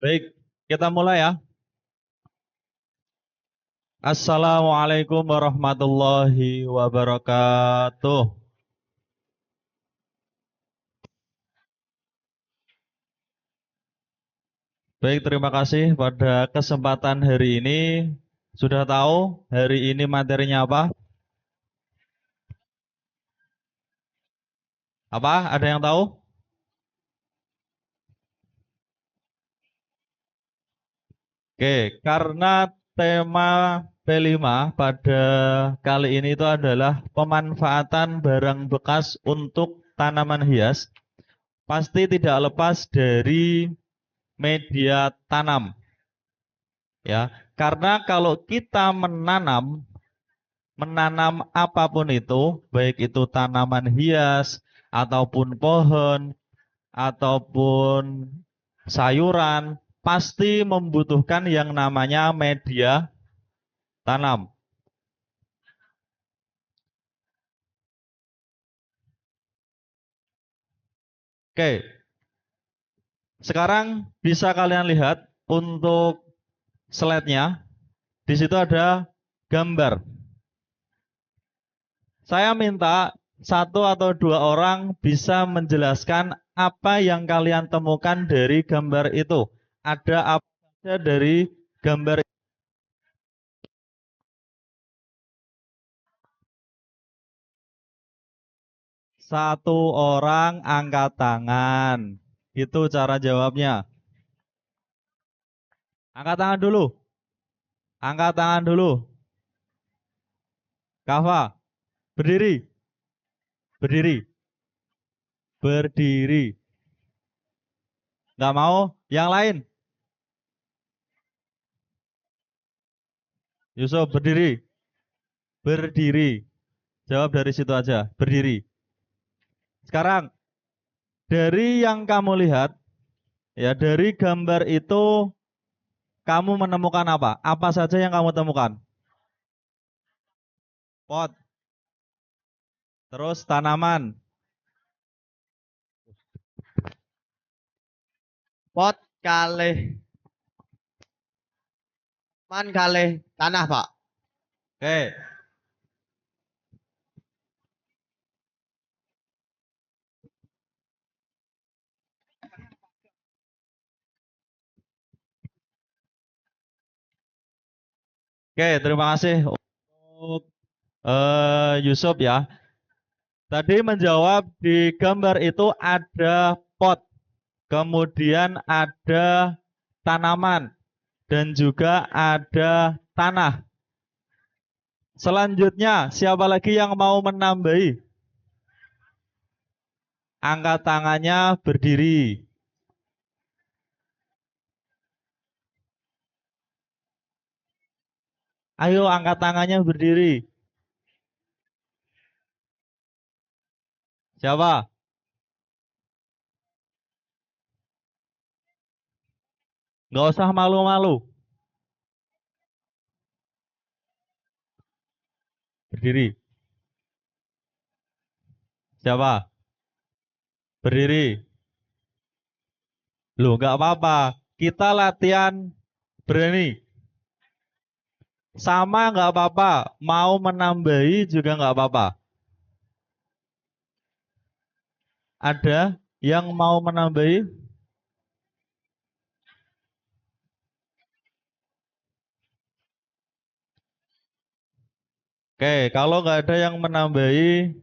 Baik, kita mulai ya. Assalamualaikum warahmatullahi wabarakatuh. Baik, terima kasih pada kesempatan hari ini. Sudah tahu hari ini materinya apa? Apa? Ada yang tahu? Oke, karena tema P5 pada kali ini itu adalah pemanfaatan barang bekas untuk tanaman hias, pasti tidak lepas dari media tanam. Ya, karena kalau kita menanam apapun itu, baik itu tanaman hias ataupun pohon ataupun sayuran, pasti membutuhkan yang namanya media tanam. Oke, sekarang bisa kalian lihat untuk slide-nya. Di situ ada gambar. Saya minta satu atau dua orang bisa menjelaskan apa yang kalian temukan dari gambar itu. Ada apa saja dari gambar? Satu orang angkat tangan. Itu cara jawabnya. Angkat tangan dulu. Angkat tangan dulu. Kafa, berdiri. Berdiri. Berdiri. Nggak mau? Yang lain? Yusuf, berdiri. Berdiri. Jawab dari situ aja. Berdiri. Sekarang, dari yang kamu lihat, ya dari gambar itu, kamu menemukan apa? Apa saja yang kamu temukan? Pot. Terus tanaman. Pot kalih man kalih tanah, Pak. Oke. Oke, terima kasih untuk Yusuf ya. Tadi menjawab di gambar itu ada pot, kemudian ada tanaman, dan juga ada tanah. Selanjutnya, siapa lagi yang mau menambahi? Angkat tangannya berdiri. Ayo angkat tangannya berdiri. Siapa? Nggak usah malu-malu. Berdiri. Siapa? Berdiri. Loh, nggak apa-apa. Kita latihan berani. Sama nggak apa-apa. Mau menambahi juga nggak apa-apa. Ada yang mau menambahi? Oke, kalau nggak ada yang menambahi,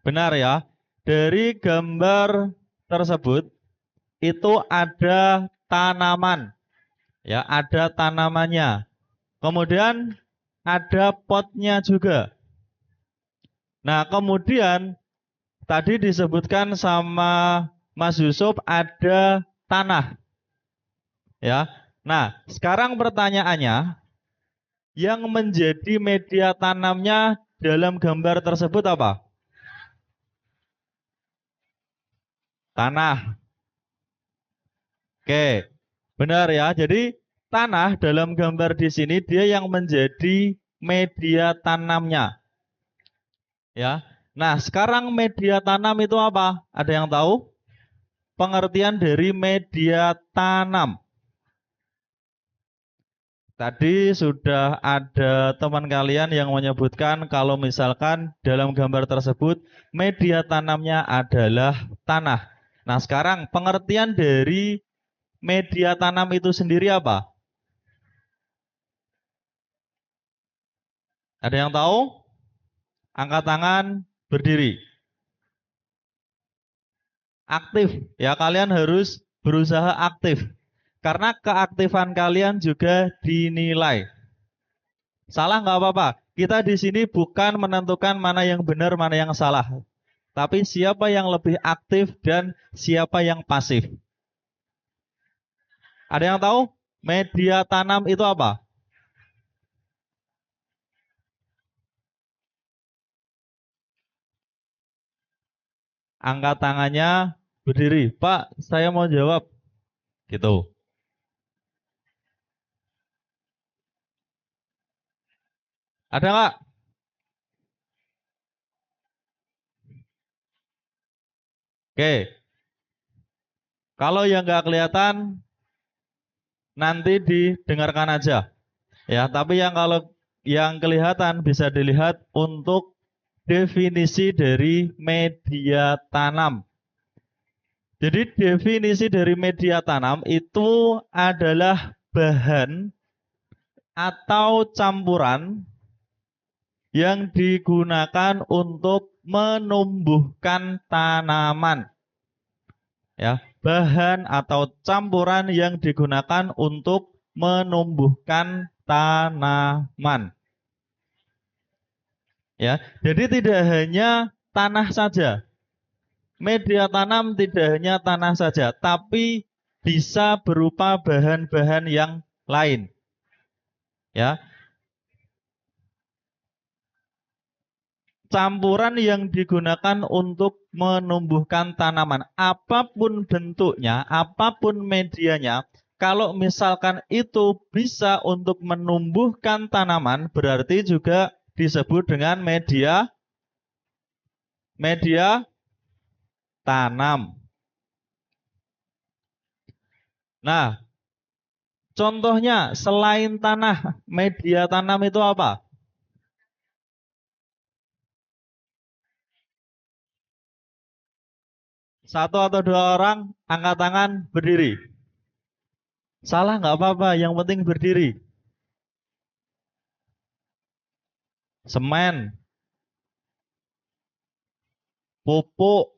benar ya. Dari gambar tersebut itu ada tanaman, ya, ada tanamannya. Kemudian ada potnya juga. Nah, kemudian tadi disebutkan sama Mas Yusuf ada tanah, ya. Nah, sekarang pertanyaannya, yang menjadi media tanamnya dalam gambar tersebut apa? Tanah. Oke, benar ya. Jadi tanah dalam gambar di sini dia yang menjadi media tanamnya, ya. Nah, sekarang media tanam itu apa? Ada yang tahu? Pengertian dari media tanam. Tadi sudah ada teman kalian yang menyebutkan kalau misalkan dalam gambar tersebut media tanamnya adalah tanah. Nah, sekarang pengertian dari media tanam itu sendiri apa? Ada yang tahu? Angkat tangan, berdiri. Aktif, ya kalian harus berusaha aktif. Karena keaktifan kalian juga dinilai. Salah nggak apa-apa. Kita di sini bukan menentukan mana yang benar, mana yang salah. Tapi siapa yang lebih aktif dan siapa yang pasif. Ada yang tahu? Media tanam itu apa? Angkat tangannya, berdiri. Pak, saya mau jawab. Gitu. Ada nggak? Oke. Kalau yang nggak kelihatan, nanti didengarkan aja. Ya, tapi kalau yang kelihatan bisa dilihat untuk definisi dari media tanam. Jadi definisi dari media tanam itu adalah bahan atau campuran yang digunakan untuk menumbuhkan tanaman. Ya, bahan atau campuran yang digunakan untuk menumbuhkan tanaman. Ya, jadi tidak hanya tanah saja. Media tanam tidak hanya tanah saja, tapi bisa berupa bahan-bahan yang lain. Ya, campuran yang digunakan untuk menumbuhkan tanaman, apapun bentuknya, apapun medianya, kalau misalkan itu bisa untuk menumbuhkan tanaman, berarti juga disebut dengan media tanam. Nah, contohnya selain tanah, media tanam itu apa? Satu atau dua orang angkat tangan, berdiri. Salah nggak apa-apa, yang penting berdiri. Semen, pupuk,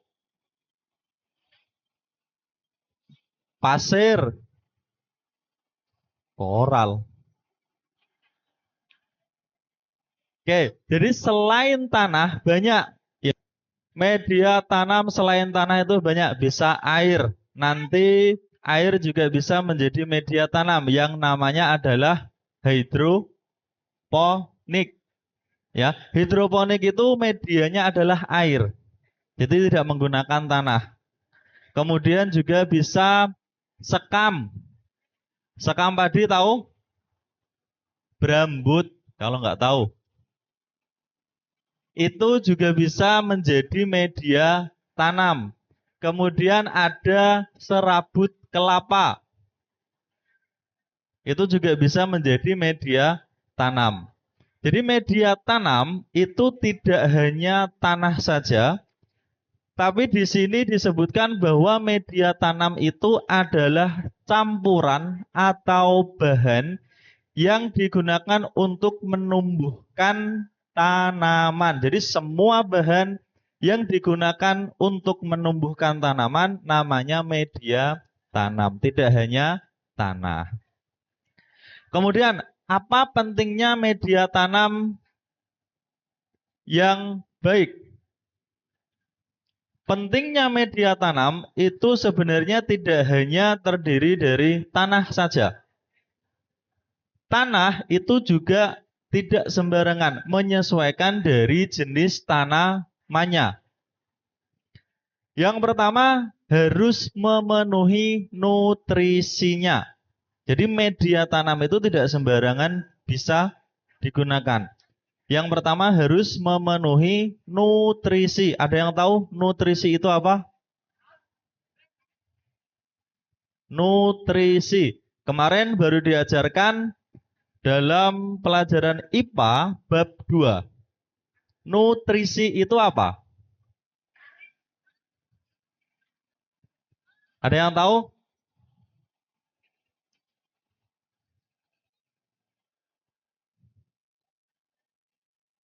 pasir, koral. Oke, jadi selain tanah banyak. Ya, media tanam selain tanah itu banyak. Bisa air. Nanti air juga bisa menjadi media tanam yang namanya adalah hidroponik. Ya, hidroponik itu medianya adalah air. Jadi tidak menggunakan tanah. Kemudian juga bisa sekam. Sekam padi tahu? Berambut kalau nggak tahu. Itu juga bisa menjadi media tanam. Kemudian ada serabut kelapa. Itu juga bisa menjadi media tanam. Jadi media tanam itu tidak hanya tanah saja, tapi di sini disebutkan bahwa media tanam itu adalah campuran atau bahan yang digunakan untuk menumbuhkan tanaman. Jadi semua bahan yang digunakan untuk menumbuhkan tanaman namanya media tanam, tidak hanya tanah. Kemudian, apa pentingnya media tanam yang baik? Pentingnya media tanam itu sebenarnya tidak hanya terdiri dari tanah saja. Tanah itu juga tidak sembarangan, menyesuaikan dari jenis tanamannya. Yang pertama harus memenuhi nutrisinya. Jadi media tanam itu tidak sembarangan bisa digunakan. Yang pertama harus memenuhi nutrisi. Ada yang tahu nutrisi itu apa? Nutrisi. Kemarin baru diajarkan dalam pelajaran IPA bab 2. Nutrisi itu apa? Ada yang tahu?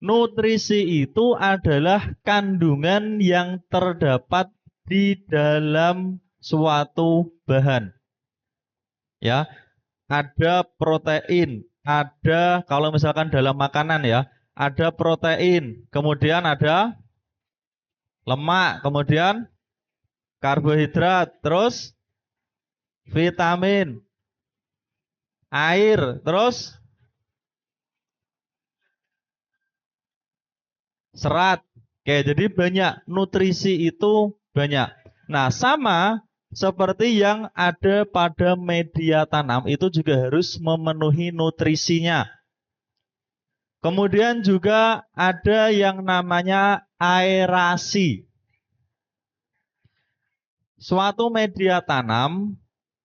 Nutrisi itu adalah kandungan yang terdapat di dalam suatu bahan. Ya, ada protein, ada kalau misalkan dalam makanan ya, ada protein, kemudian ada lemak, kemudian karbohidrat, terus vitamin, air, terus serat. Oke, jadi banyak, nutrisi itu banyak. Nah, sama seperti yang ada pada media tanam itu juga harus memenuhi nutrisinya. Kemudian juga ada yang namanya aerasi. Suatu media tanam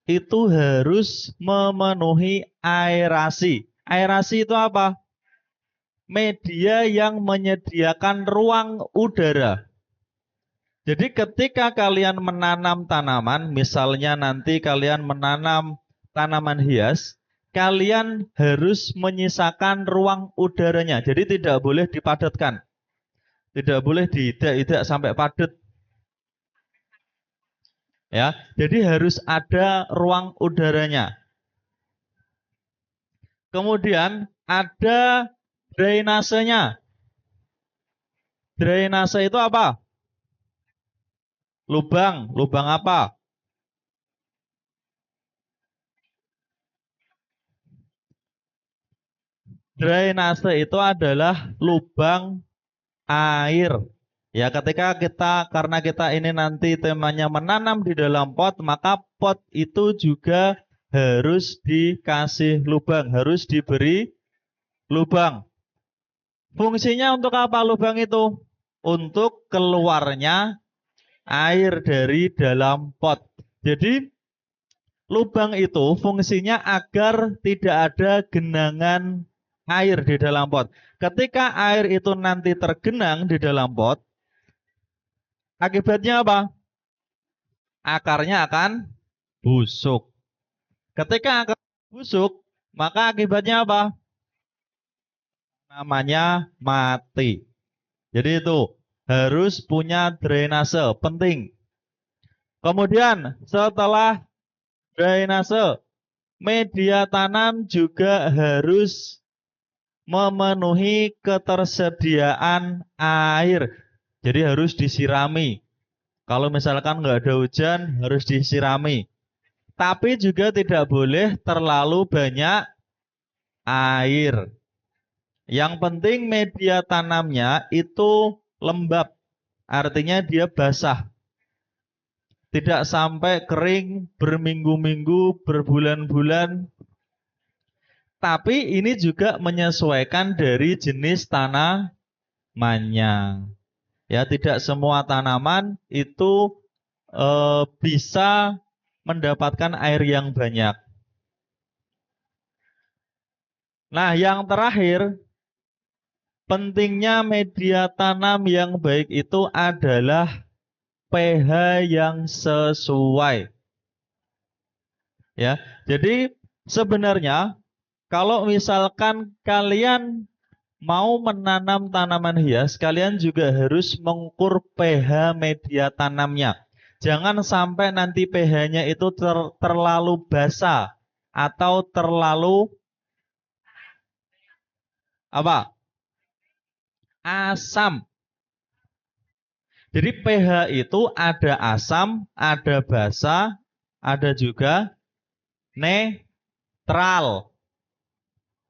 itu harus memenuhi aerasi. Aerasi itu apa? Media yang menyediakan ruang udara. Jadi ketika kalian menanam tanaman, misalnya nanti kalian menanam tanaman hias, kalian harus menyisakan ruang udaranya. Jadi tidak boleh dipadatkan. Tidak boleh diidak-idak sampai padat. Ya, jadi harus ada ruang udaranya. Kemudian ada drainasenya. Drainase itu apa? Lubang. Lubang apa? Drainase itu adalah lubang air. Ya, karena kita ini nanti temanya menanam di dalam pot, maka pot itu juga harus dikasih lubang, harus diberi lubang. Fungsinya untuk apa lubang itu? Untuk keluarnya air dari dalam pot. Jadi lubang itu fungsinya agar tidak ada genangan air di dalam pot. Ketika air itu nanti tergenang di dalam pot, akibatnya apa? Akarnya akan busuk. Ketika akar busuk, maka akibatnya apa? Namanya mati. Jadi itu harus punya drainase, penting. Kemudian setelah drainase, media tanam juga harus memenuhi ketersediaan air. Jadi harus disirami. Kalau misalkan nggak ada hujan, harus disirami. Tapi juga tidak boleh terlalu banyak air. Yang penting media tanamnya itu lembab. Artinya dia basah. Tidak sampai kering berminggu-minggu, berbulan-bulan. Tapi ini juga menyesuaikan dari jenis tanamannya. Ya, tidak semua tanaman itu bisa mendapatkan air yang banyak. Nah, yang terakhir, pentingnya media tanam yang baik itu adalah pH yang sesuai. Ya, jadi sebenarnya kalau misalkan kalian mau menanam tanaman hias, kalian juga harus mengukur pH media tanamnya. Jangan sampai nanti pH-nya itu terlalu basah atau terlalu apa? Asam. Jadi pH itu ada asam, ada basa, ada juga netral.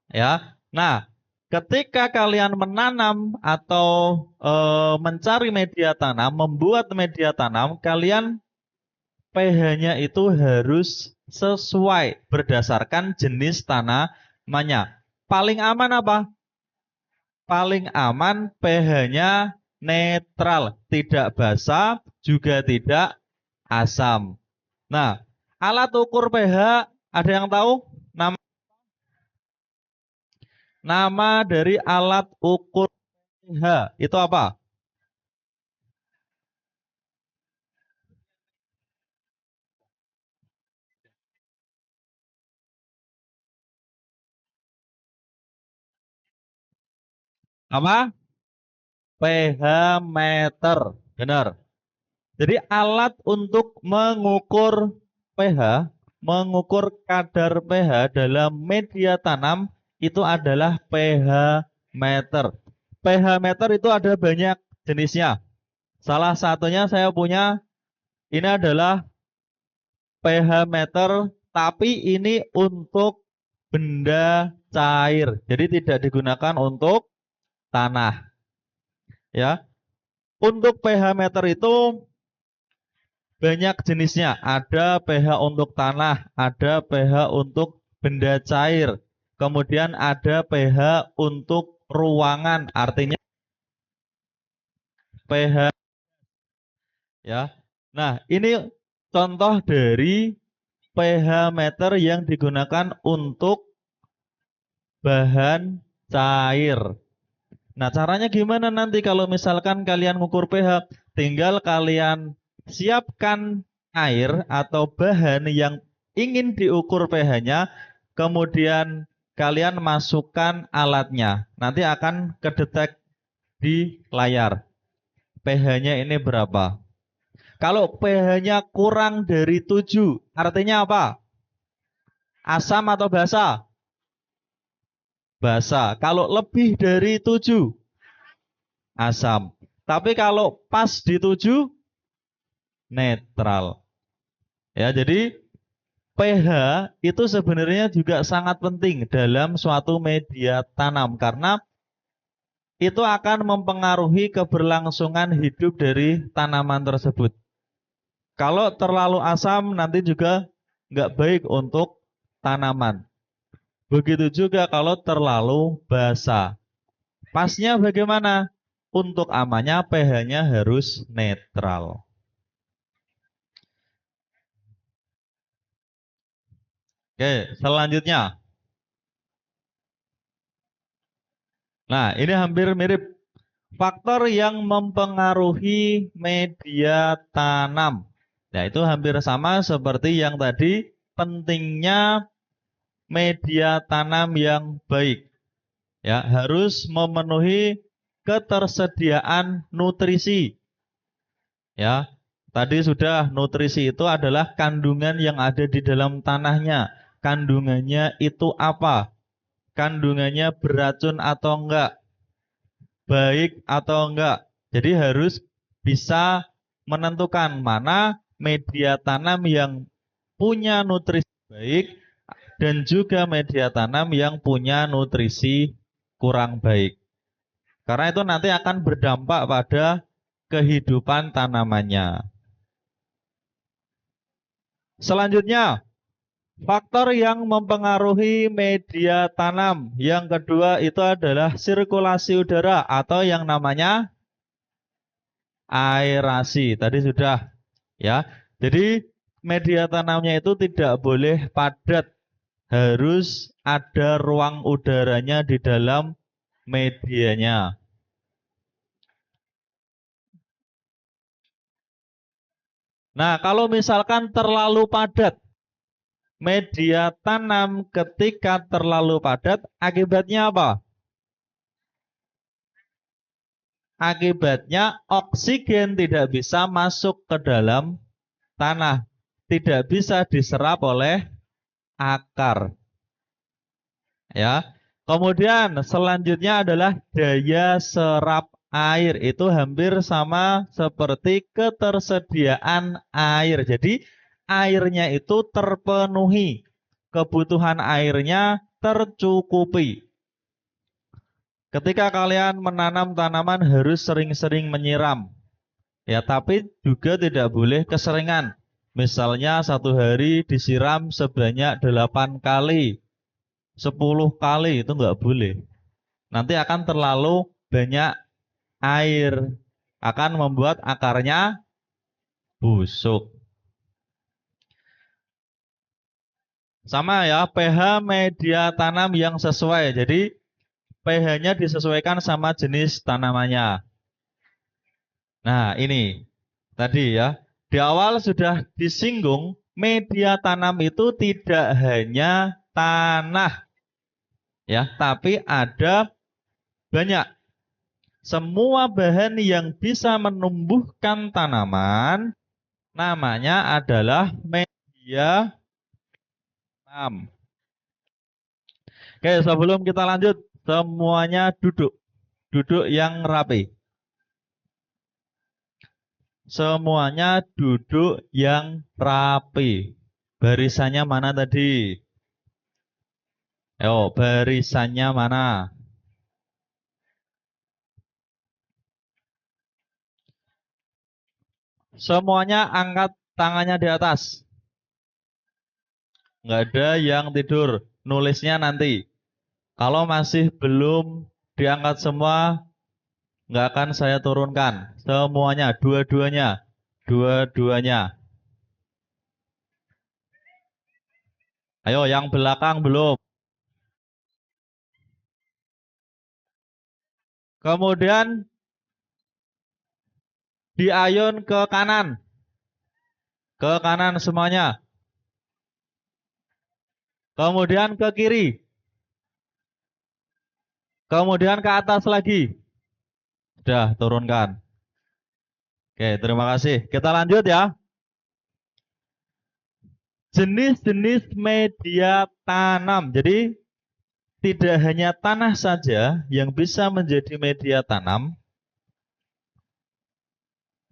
Ya. Nah, ketika kalian menanam atau mencari media tanam, membuat media tanam, kalian pH-nya itu harus sesuai berdasarkan jenis tanamannya. Paling aman apa? Paling aman pH-nya netral, tidak basa, juga tidak asam. Nah, alat ukur pH ada yang tahu? Nama dari alat ukur pH itu apa? Apa? pH meter. Benar. Jadi alat untuk mengukur pH, mengukur kadar pH dalam media tanam itu adalah pH meter. pH meter itu ada banyak jenisnya. Salah satunya saya punya, ini adalah pH meter, tapi ini untuk benda cair. Jadi tidak digunakan untuk tanah. Ya, untuk pH meter itu banyak jenisnya. Ada pH untuk tanah, ada pH untuk benda cair. Kemudian ada pH untuk ruangan, artinya pH ya. Nah, ini contoh dari pH meter yang digunakan untuk bahan cair. Nah, caranya gimana nanti kalau misalkan kalian ngukur pH? Tinggal kalian siapkan air atau bahan yang ingin diukur pH-nya, kemudian kalian masukkan alatnya. Nanti akan kedetek di layar. pH-nya ini berapa? Kalau pH-nya kurang dari 7, artinya apa? Asam atau basa? Basa. Kalau lebih dari 7, asam. Tapi kalau pas di 7, netral. Ya, jadi pH itu sebenarnya juga sangat penting dalam suatu media tanam karena itu akan mempengaruhi keberlangsungan hidup dari tanaman tersebut. Kalau terlalu asam nanti juga nggak baik untuk tanaman. Begitu juga kalau terlalu basa. Pasnya bagaimana? Untuk amannya pH-nya harus netral. Oke, selanjutnya. Nah, ini hampir mirip. Faktor yang mempengaruhi media tanam. Nah, itu hampir sama seperti yang tadi. Pentingnya media tanam yang baik. Ya, harus memenuhi ketersediaan nutrisi. Ya, tadi sudah nutrisi itu adalah kandungan yang ada di dalam tanahnya. Kandungannya itu apa? Kandungannya beracun atau enggak? Baik atau enggak? Jadi harus bisa menentukan mana media tanam yang punya nutrisi baik dan juga media tanam yang punya nutrisi kurang baik. Karena itu nanti akan berdampak pada kehidupan tanamannya. Selanjutnya, faktor yang mempengaruhi media tanam. Yang kedua itu adalah sirkulasi udara atau yang namanya aerasi. Tadi sudah ya. Jadi media tanamnya itu tidak boleh padat. Harus ada ruang udaranya di dalam medianya. Nah, kalau misalkan terlalu padat, media tanam ketika terlalu padat, akibatnya apa? Akibatnya oksigen tidak bisa masuk ke dalam tanah, tidak bisa diserap oleh akar. Ya. Kemudian selanjutnya adalah daya serap air. Itu hampir sama seperti ketersediaan air. Jadi airnya itu terpenuhi. Kebutuhan airnya tercukupi. Ketika kalian menanam tanaman harus sering-sering menyiram. Ya, tapi juga tidak boleh keseringan. Misalnya satu hari disiram sebanyak 8 kali. 10 kali itu nggak boleh. Nanti akan terlalu banyak air. Akan membuat akarnya busuk. Sama ya, pH media tanam yang sesuai. Jadi pH-nya disesuaikan sama jenis tanamannya. Nah, ini tadi ya. Di awal sudah disinggung, media tanam itu tidak hanya tanah ya, tapi ada banyak. Semua bahan yang bisa menumbuhkan tanaman namanya adalah media tanam. Oke, sebelum kita lanjut, semuanya duduk. Duduk yang rapi. Semuanya duduk yang rapi. Barisannya mana tadi? Ayo, barisannya mana? Semuanya angkat tangannya di atas. Nggak ada yang tidur. Nulisnya nanti. Kalau masih belum diangkat semua, nggak akan saya turunkan. Semuanya, dua-duanya. Dua-duanya. Ayo, yang belakang belum. Kemudian diayun ke kanan. Ke kanan semuanya. Kemudian ke kiri. Kemudian ke atas lagi. Sudah, turunkan. Oke, terima kasih. Kita lanjut ya. Jenis-jenis media tanam. Jadi tidak hanya tanah saja yang bisa menjadi media tanam,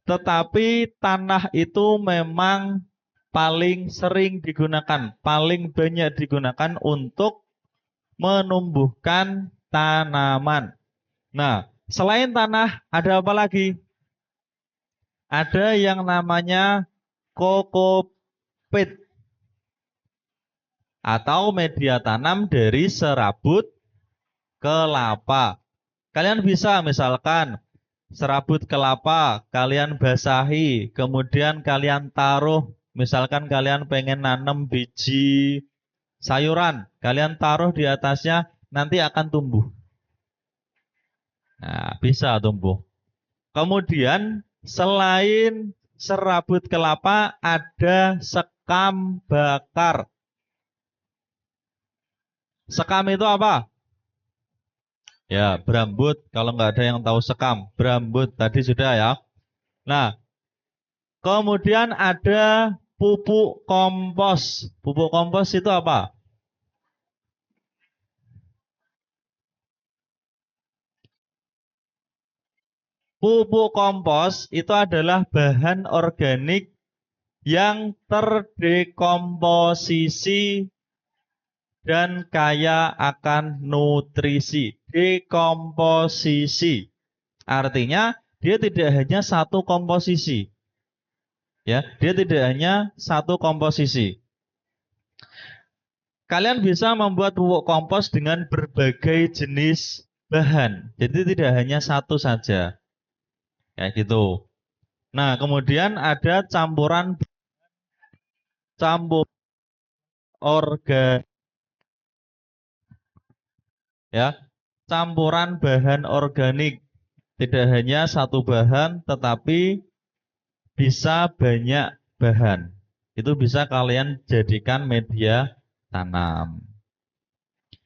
tetapi tanah itu memang paling sering digunakan, paling banyak digunakan untuk menumbuhkan tanaman. Nah, selain tanah ada apa lagi? Ada yang namanya kokopit atau media tanam dari serabut kelapa. Kalian bisa misalkan serabut kelapa kalian basahi, kemudian kalian taruh, misalkan kalian pengen nanam biji sayuran, kalian taruh di atasnya, nanti akan tumbuh. Nah, bisa tumbuh. Kemudian selain serabut kelapa ada sekam bakar. Sekam itu apa? Ya, berambut. Kalau nggak ada yang tahu sekam, berambut tadi sudah ya. Nah, kemudian ada pupuk kompos. Pupuk kompos itu apa? Pupuk kompos itu adalah bahan organik yang terdekomposisi dan kaya akan nutrisi. Dekomposisi. Artinya dia tidak hanya satu komposisi. Ya, dia tidak hanya satu komposisi. Kalian bisa membuat pupuk kompos dengan berbagai jenis bahan. Jadi tidak hanya satu saja. Kayak gitu. Nah, kemudian ada campur organ ya, campuran bahan organik. Tidak hanya satu bahan tetapi bisa banyak bahan. Itu bisa kalian jadikan media tanam.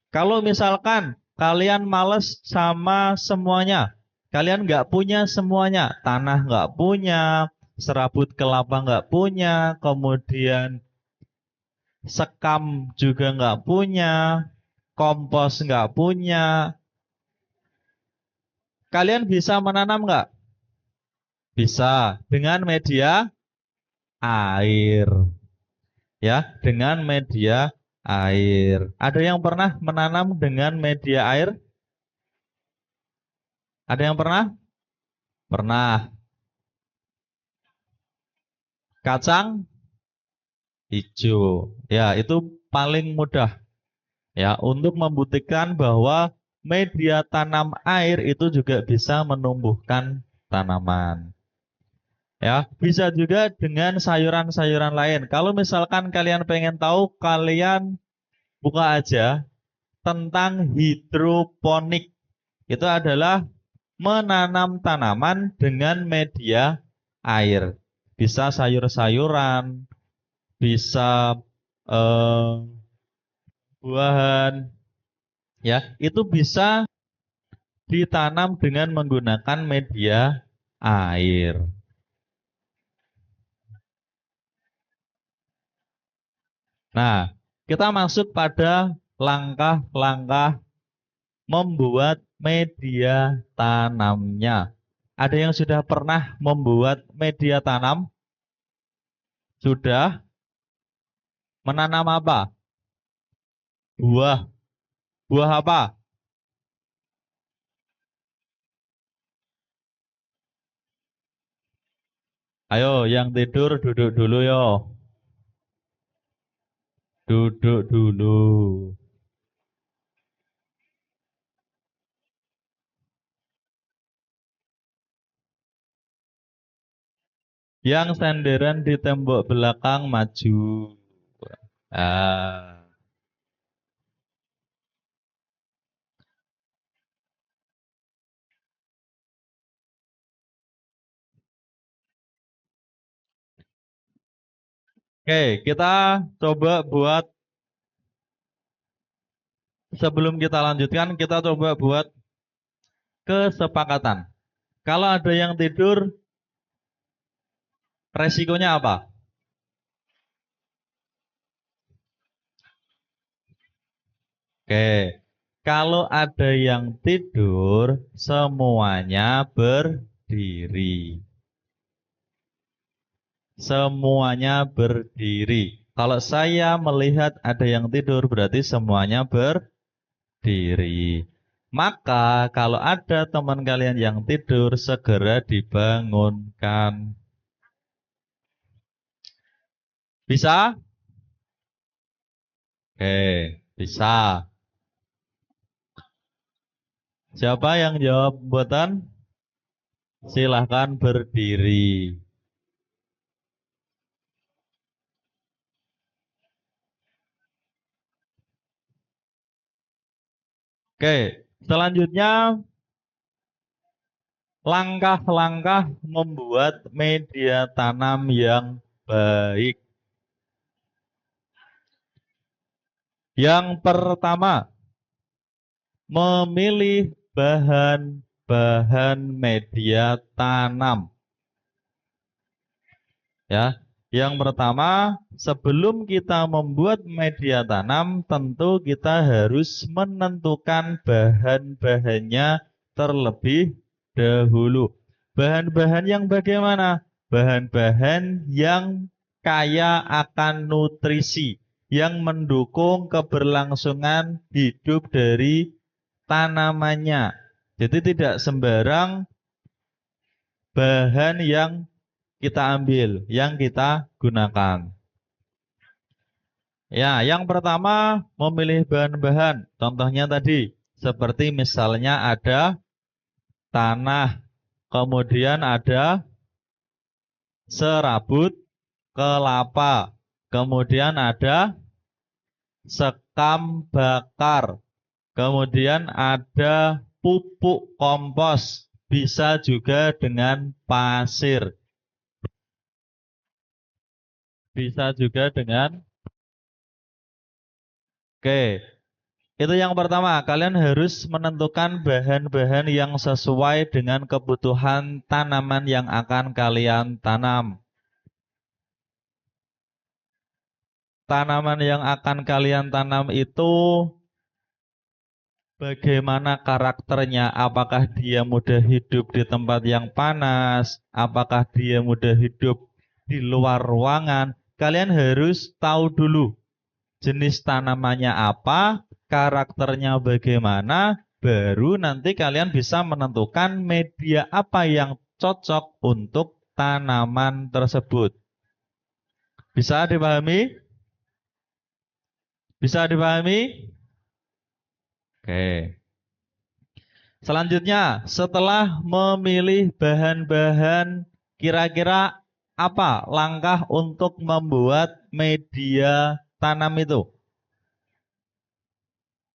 Kalau misalkan kalian males sama semuanya, kalian nggak punya semuanya, tanah nggak punya, serabut kelapa nggak punya, kemudian sekam juga nggak punya, kompos nggak punya, kalian bisa menanam nggak? Bisa dengan media air, ya, dengan media air. Ada yang pernah menanam dengan media air? Ada yang pernah? Pernah. Kacang hijau. Ya, itu paling mudah. Ya, untuk membuktikan bahwa media tanam air itu juga bisa menumbuhkan tanaman. Ya, bisa juga dengan sayuran-sayuran lain. Kalau misalkan kalian pengen tahu, kalian buka aja tentang hidroponik. itu adalah menanam tanaman dengan media air. Bisa sayur-sayuran, bisa eh, buahan, ya, itu bisa ditanam dengan menggunakan media air. Nah, kita masuk pada langkah-langkah membuat media tanamnya. Ada yang sudah pernah membuat media tanam? Sudah. Menanam apa? Buah. Buah apa? Ayo, yang tidur duduk dulu yo. Duduk dulu. Yang senderan di tembok belakang maju. Ah. Oke, kita coba buat, sebelum kita lanjutkan, kita coba buat kesepakatan. Kalau ada yang tidur, resikonya apa? Oke, kalau ada yang tidur, semuanya berdiri. Semuanya berdiri. Kalau saya melihat ada yang tidur, berarti semuanya berdiri. Maka kalau ada teman kalian yang tidur, segera dibangunkan. Bisa? Oke, bisa. Siapa yang jawab buatan? Silahkan berdiri. Oke, selanjutnya langkah-langkah membuat media tanam yang baik. Yang pertama, memilih bahan-bahan media tanam. Ya, yang pertama, sebelum kita membuat media tanam, tentu kita harus menentukan bahan-bahannya terlebih dahulu. Bahan-bahan yang bagaimana? Bahan-bahan yang kaya akan nutrisi, yang mendukung keberlangsungan hidup dari tanamannya. Jadi tidak sembarang bahan yang kita ambil, yang kita gunakan. Ya, yang pertama memilih bahan-bahan. Contohnya tadi, seperti misalnya ada tanah, kemudian ada serabut kelapa, kemudian ada sekam bakar, kemudian ada pupuk kompos, bisa juga dengan pasir, bisa juga dengan. Oke, itu yang pertama. Kalian harus menentukan bahan-bahan yang sesuai dengan kebutuhan tanaman yang akan kalian tanam. Tanaman yang akan kalian tanam itu bagaimana karakternya? Apakah dia mudah hidup di tempat yang panas? Apakah dia mudah hidup di luar ruangan? Kalian harus tahu dulu jenis tanamannya apa, karakternya bagaimana, baru nanti kalian bisa menentukan media apa yang cocok untuk tanaman tersebut. Bisa dipahami? Bisa dipahami? Oke. Selanjutnya, setelah memilih bahan-bahan, kira-kira apa langkah untuk membuat media tanam itu?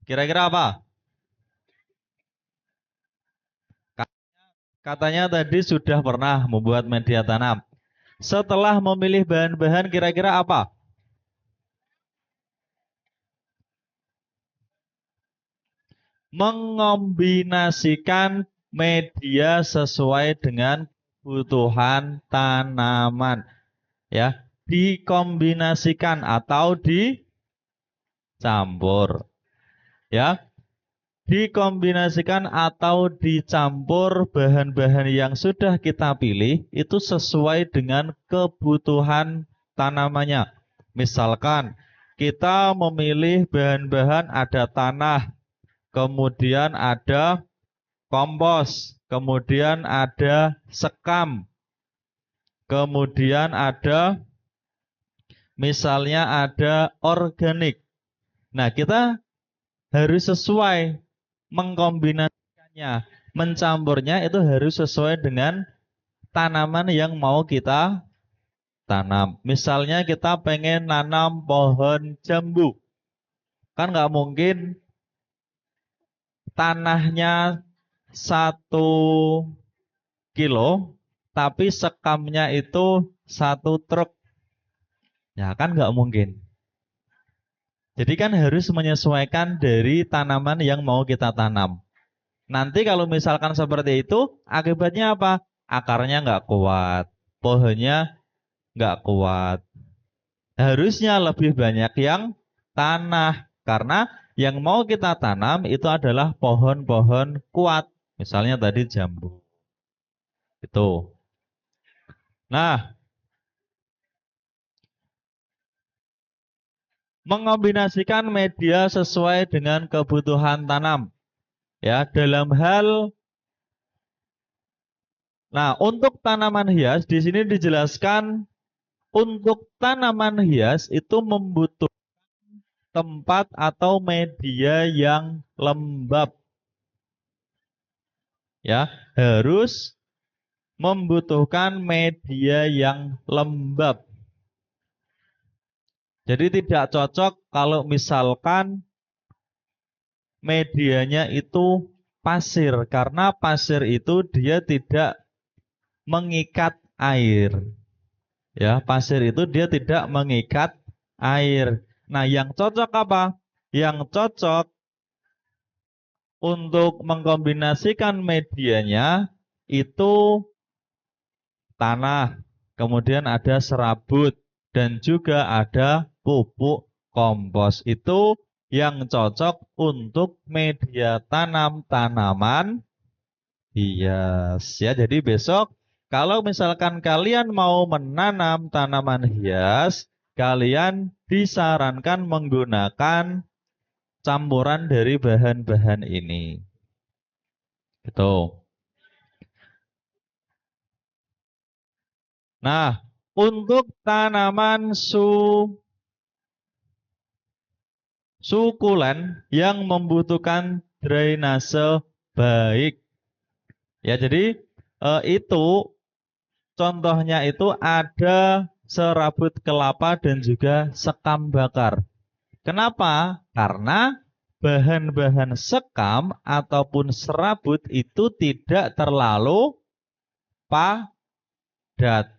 Kira-kira apa? Katanya tadi sudah pernah membuat media tanam. Setelah memilih bahan-bahan kira-kira apa? Mengombinasikan media sesuai dengan kebutuhan tanaman. Ya, dikombinasikan atau dicampur. Ya, dikombinasikan atau dicampur bahan-bahan yang sudah kita pilih itu sesuai dengan kebutuhan tanamannya. Misalkan kita memilih bahan-bahan ada tanah, kemudian ada kompos, kemudian ada sekam, kemudian ada misalnya ada organik. Nah, kita harus sesuai mengkombinasikannya, mencampurnya itu harus sesuai dengan tanaman yang mau kita tanam. Misalnya kita pengen nanam pohon jambu, kan nggak mungkin tanahnya 1 kilo, tapi sekamnya itu 1 truk. Ya kan nggak mungkin. Jadi kan harus menyesuaikan dari tanaman yang mau kita tanam. Nanti kalau misalkan seperti itu, akibatnya apa? Akarnya nggak kuat, pohonnya nggak kuat. Harusnya lebih banyak yang tanah, karena yang mau kita tanam itu adalah pohon-pohon kuat. Misalnya tadi jambu. Itu. Nah, mengombinasikan media sesuai dengan kebutuhan tanam. Ya, dalam hal untuk tanaman hias di sini dijelaskan untuk tanaman hias itu membutuhkan tempat atau media yang lembab. Ya, harus membutuhkan media yang lembab. Jadi tidak cocok kalau misalkan medianya itu pasir, karena pasir itu dia tidak mengikat air. Ya, pasir itu dia tidak mengikat air. Nah, yang cocok apa? Yang cocok untuk mengkombinasikan medianya itu tanah, kemudian ada serabut, dan juga ada pupuk kompos. Itu yang cocok untuk media tanam tanaman hias. Ya, jadi besok kalau misalkan kalian mau menanam tanaman hias, kalian disarankan menggunakan campuran dari bahan-bahan ini. Gitu. Nah, untuk tanaman sukulen yang membutuhkan drainase baik. Ya, jadi itu contohnya itu ada serabut kelapa dan juga sekam bakar. Kenapa? Karena bahan-bahan sekam ataupun serabut itu tidak terlalu padat.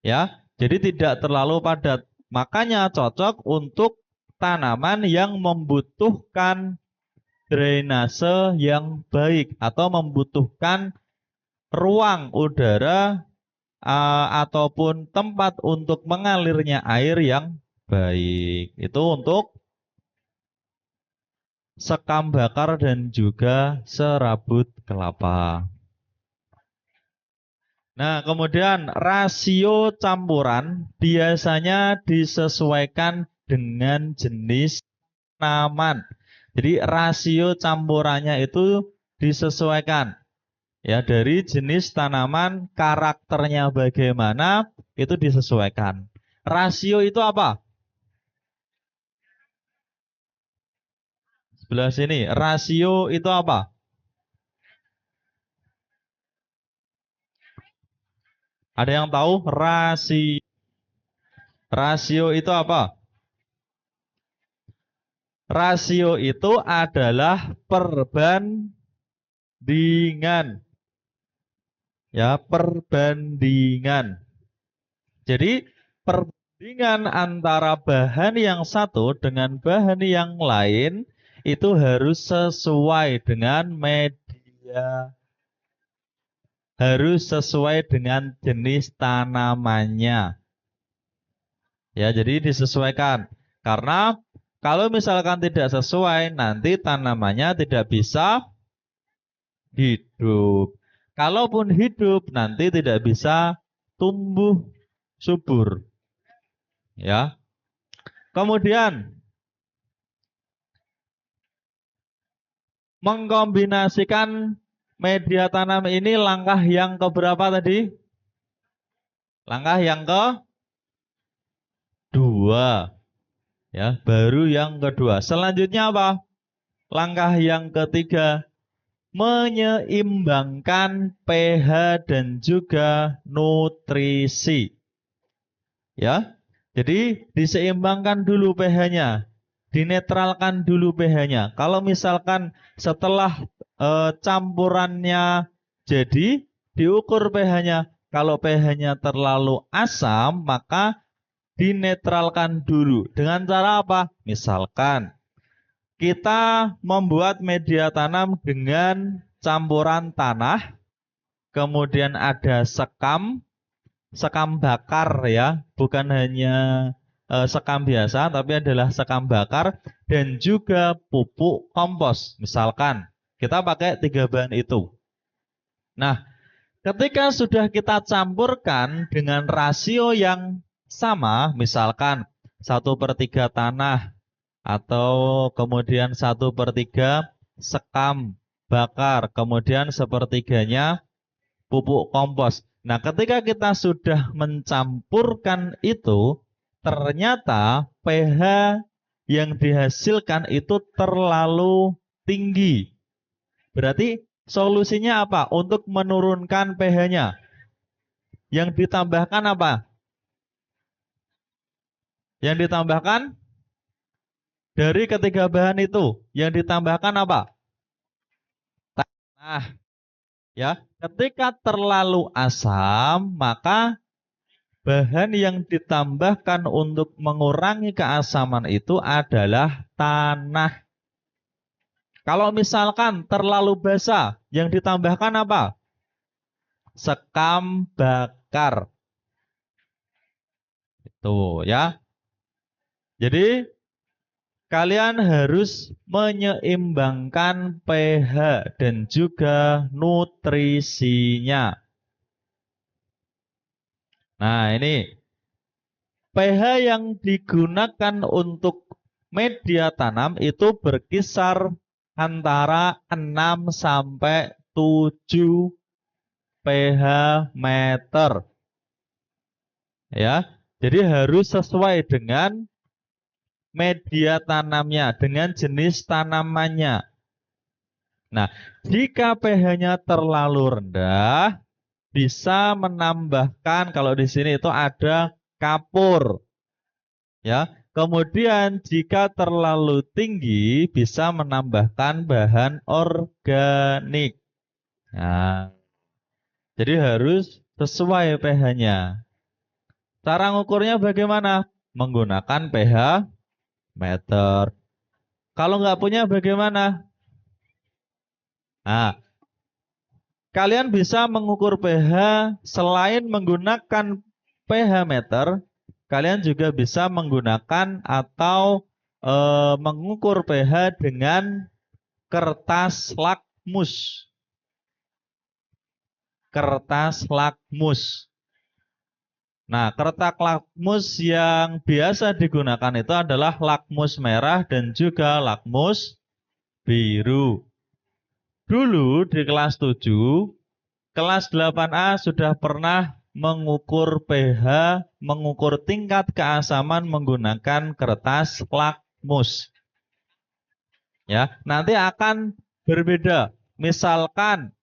Ya, jadi tidak terlalu padat. Makanya cocok untuk tanaman yang membutuhkan drainase yang baik atau membutuhkan ruang udara ataupun tempat untuk mengalirnya air yang baik. Itu untuk sekam bakar dan juga serabut kelapa. Nah, kemudian rasio campuran biasanya disesuaikan dengan jenis tanaman. Jadi rasio campurannya itu disesuaikan ya dari jenis tanaman, karakternya bagaimana itu disesuaikan. Rasio itu apa? Sebelah sini. Rasio itu apa? Ada yang tahu rasio itu apa? Rasio itu adalah perbandingan Ya, perbandingan. Jadi perbandingan antara bahan yang satu dengan bahan yang lain itu harus sesuai dengan media, harus sesuai dengan jenis tanamannya. Ya, jadi disesuaikan. Karena kalau misalkan tidak sesuai, nanti tanamannya tidak bisa hidup. Kalaupun hidup, nanti tidak bisa tumbuh subur. Ya. Kemudian mengkombinasikan media tanam ini langkah yang keberapa tadi? Langkah yang kedua. Ya, baru yang kedua. Selanjutnya apa? Langkah yang ketiga, menyeimbangkan pH dan juga nutrisi. Ya. Jadi diseimbangkan dulu pH-nya, dinetralkan dulu pH-nya. Kalau misalkan setelah campurannya jadi, diukur pH-nya. Kalau pH-nya terlalu asam, maka dinetralkan dulu. Dengan cara apa? Misalkan kita membuat media tanam dengan campuran tanah, kemudian ada sekam, sekam bakar ya, bukan hanya sekam biasa, tapi adalah sekam bakar dan juga pupuk kompos. Misalkan kita pakai 3 bahan itu. Nah, ketika sudah kita campurkan dengan rasio yang sama, misalkan 1/3 tanah atau kemudian 1/3 sekam bakar, kemudian 1/3-nya pupuk kompos. Nah, ketika kita sudah mencampurkan itu, ternyata pH yang dihasilkan itu terlalu tinggi. Berarti solusinya apa? Untuk menurunkan pH-nya. Yang ditambahkan apa? Yang ditambahkan dari ketiga bahan itu, yang ditambahkan apa? Nah, ya, ketika terlalu asam, maka bahan yang ditambahkan untuk mengurangi keasaman itu adalah tanah. Kalau misalkan terlalu basah, yang ditambahkan apa? Sekam bakar. Itu ya. Jadi kalian harus menyeimbangkan pH dan juga nutrisinya. Nah, ini pH yang digunakan untuk media tanam itu berkisar antara 6 sampai 7 pH meter. Ya. Jadi harus sesuai dengan media tanamnya, dengan jenis tanamannya. Nah, jika pH-nya terlalu rendah, bisa menambahkan, kalau di sini itu ada kapur. Ya. Kemudian jika terlalu tinggi, bisa menambahkan bahan organik. Nah, jadi harus sesuai pH-nya. Cara ngukurnya bagaimana? Menggunakan pH meter. Kalau nggak punya bagaimana? Nah, kalian bisa mengukur pH selain menggunakan pH meter, kalian juga bisa menggunakan atau mengukur pH dengan kertas lakmus. Kertas lakmus. Nah, kertas lakmus yang biasa digunakan itu adalah lakmus merah dan juga lakmus biru. Dulu di kelas 7, kelas 8A sudah pernah mengukur pH, mengukur tingkat keasaman menggunakan kertas lakmus. Ya, nanti akan berbeda. Misalkan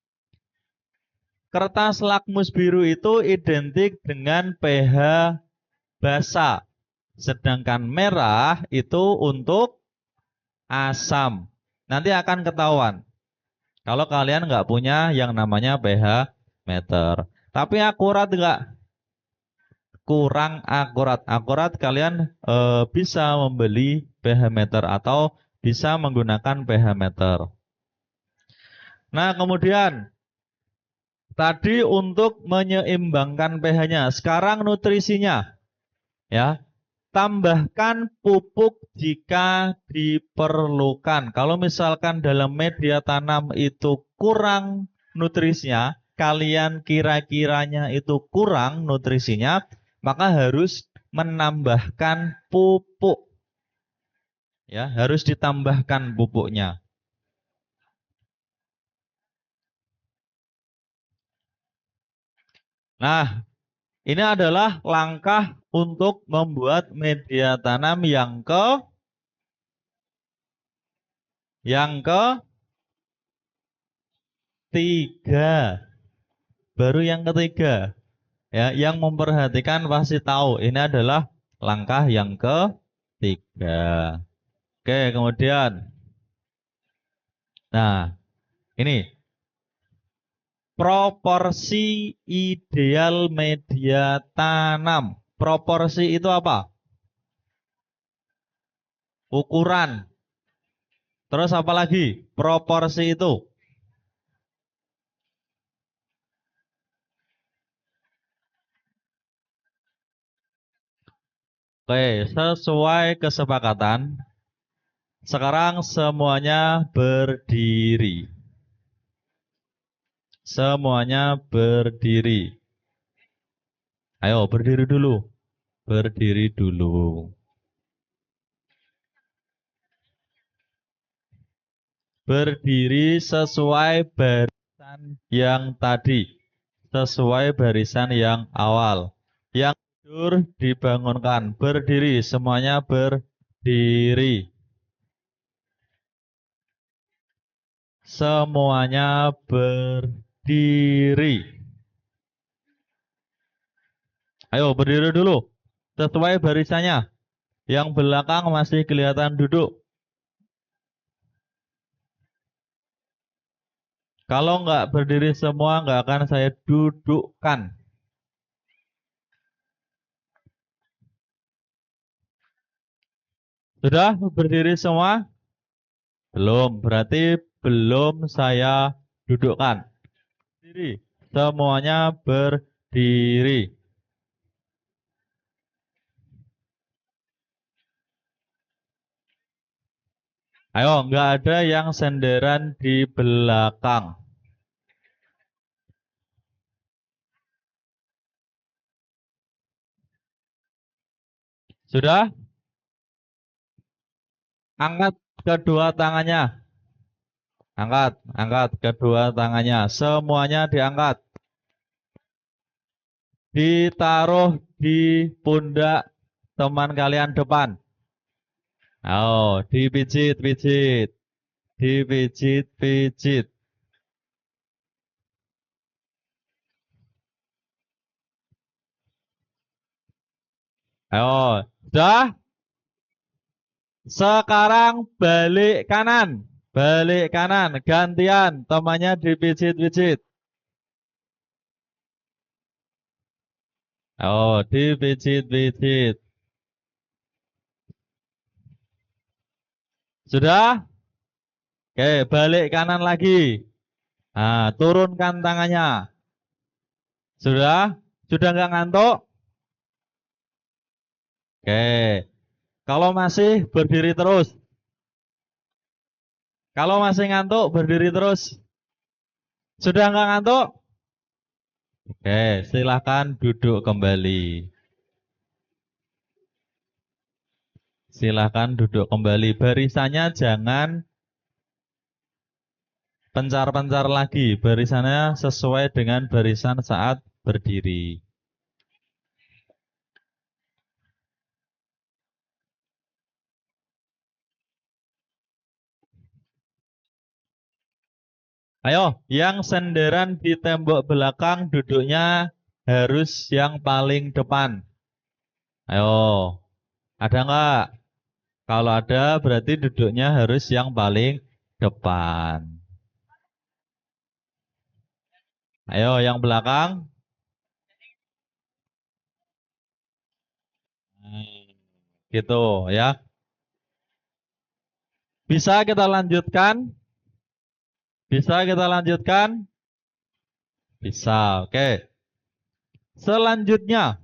kertas lakmus biru itu identik dengan pH basa, sedangkan merah itu untuk asam. Nanti akan ketahuan kalau kalian nggak punya yang namanya pH meter. Tapi akurat enggak? Kurang akurat. Akurat kalian bisa membeli pH meter atau bisa menggunakan pH meter. Nah, kemudian tadi untuk menyeimbangkan pH-nya. Sekarang nutrisinya. Ya, tambahkan pupuk jika diperlukan. Kalau misalkan dalam media tanam itu kurang nutrisinya, kalian kira-kiranya itu kurang nutrisinya, maka harus menambahkan pupuk. Ya, harus ditambahkan pupuknya. Nah, ini adalah langkah untuk membuat media tanam yang ketiga. Baru yang ketiga. Ya, yang memperhatikan pasti tahu ini adalah langkah yang ketiga. Oke, kemudian. Nah, ini proporsi ideal media tanam. Proporsi itu apa? Ukuran. Terus apa lagi? Proporsi itu. Oke, sesuai kesepakatan. Sekarang semuanya berdiri. Semuanya berdiri. Ayo berdiri dulu. Berdiri dulu. Berdiri sesuai barisan yang tadi. Sesuai barisan yang awal. Yang tidur dibangunkan. Berdiri. Semuanya berdiri. Semuanya berdiri. Ayo berdiri dulu. Sesuai barisannya. Yang belakang masih kelihatan duduk. Kalau nggak berdiri semua, nggak akan saya dudukkan. Sudah berdiri semua? Belum, berarti belum saya dudukkan. Berdiri. Semuanya berdiri. Ayo, nggak ada yang senderan di belakang. Sudah? Angkat kedua tangannya. Angkat kedua tangannya. Semuanya diangkat. Ditaruh di pundak teman kalian depan. Oh, dipijit-pijit. Dipijit-pijit. Ayo, sudah? Sekarang balik kanan. Balik kanan, gantian. Temannya dipijit-pijit. Oh, dipijit-pijit. Sudah? Oke, balik kanan lagi. Nah, turunkan tangannya. Sudah? Sudah nggak ngantuk? Oke. Kalau masih berdiri terus. Kalau masih ngantuk, berdiri terus. Sudah nggak ngantuk? Oke, silahkan duduk kembali. Silahkan duduk kembali. Barisannya jangan pencar-pencar lagi. Barisannya sesuai dengan barisan saat berdiri. Ayo, yang senderan di tembok belakang duduknya harus yang paling depan. Ayo, ada nggak? Kalau ada berarti duduknya harus yang paling depan. Ayo yang belakang. Gitu ya. Bisa kita lanjutkan? Bisa kita lanjutkan? Bisa, oke. Selanjutnya,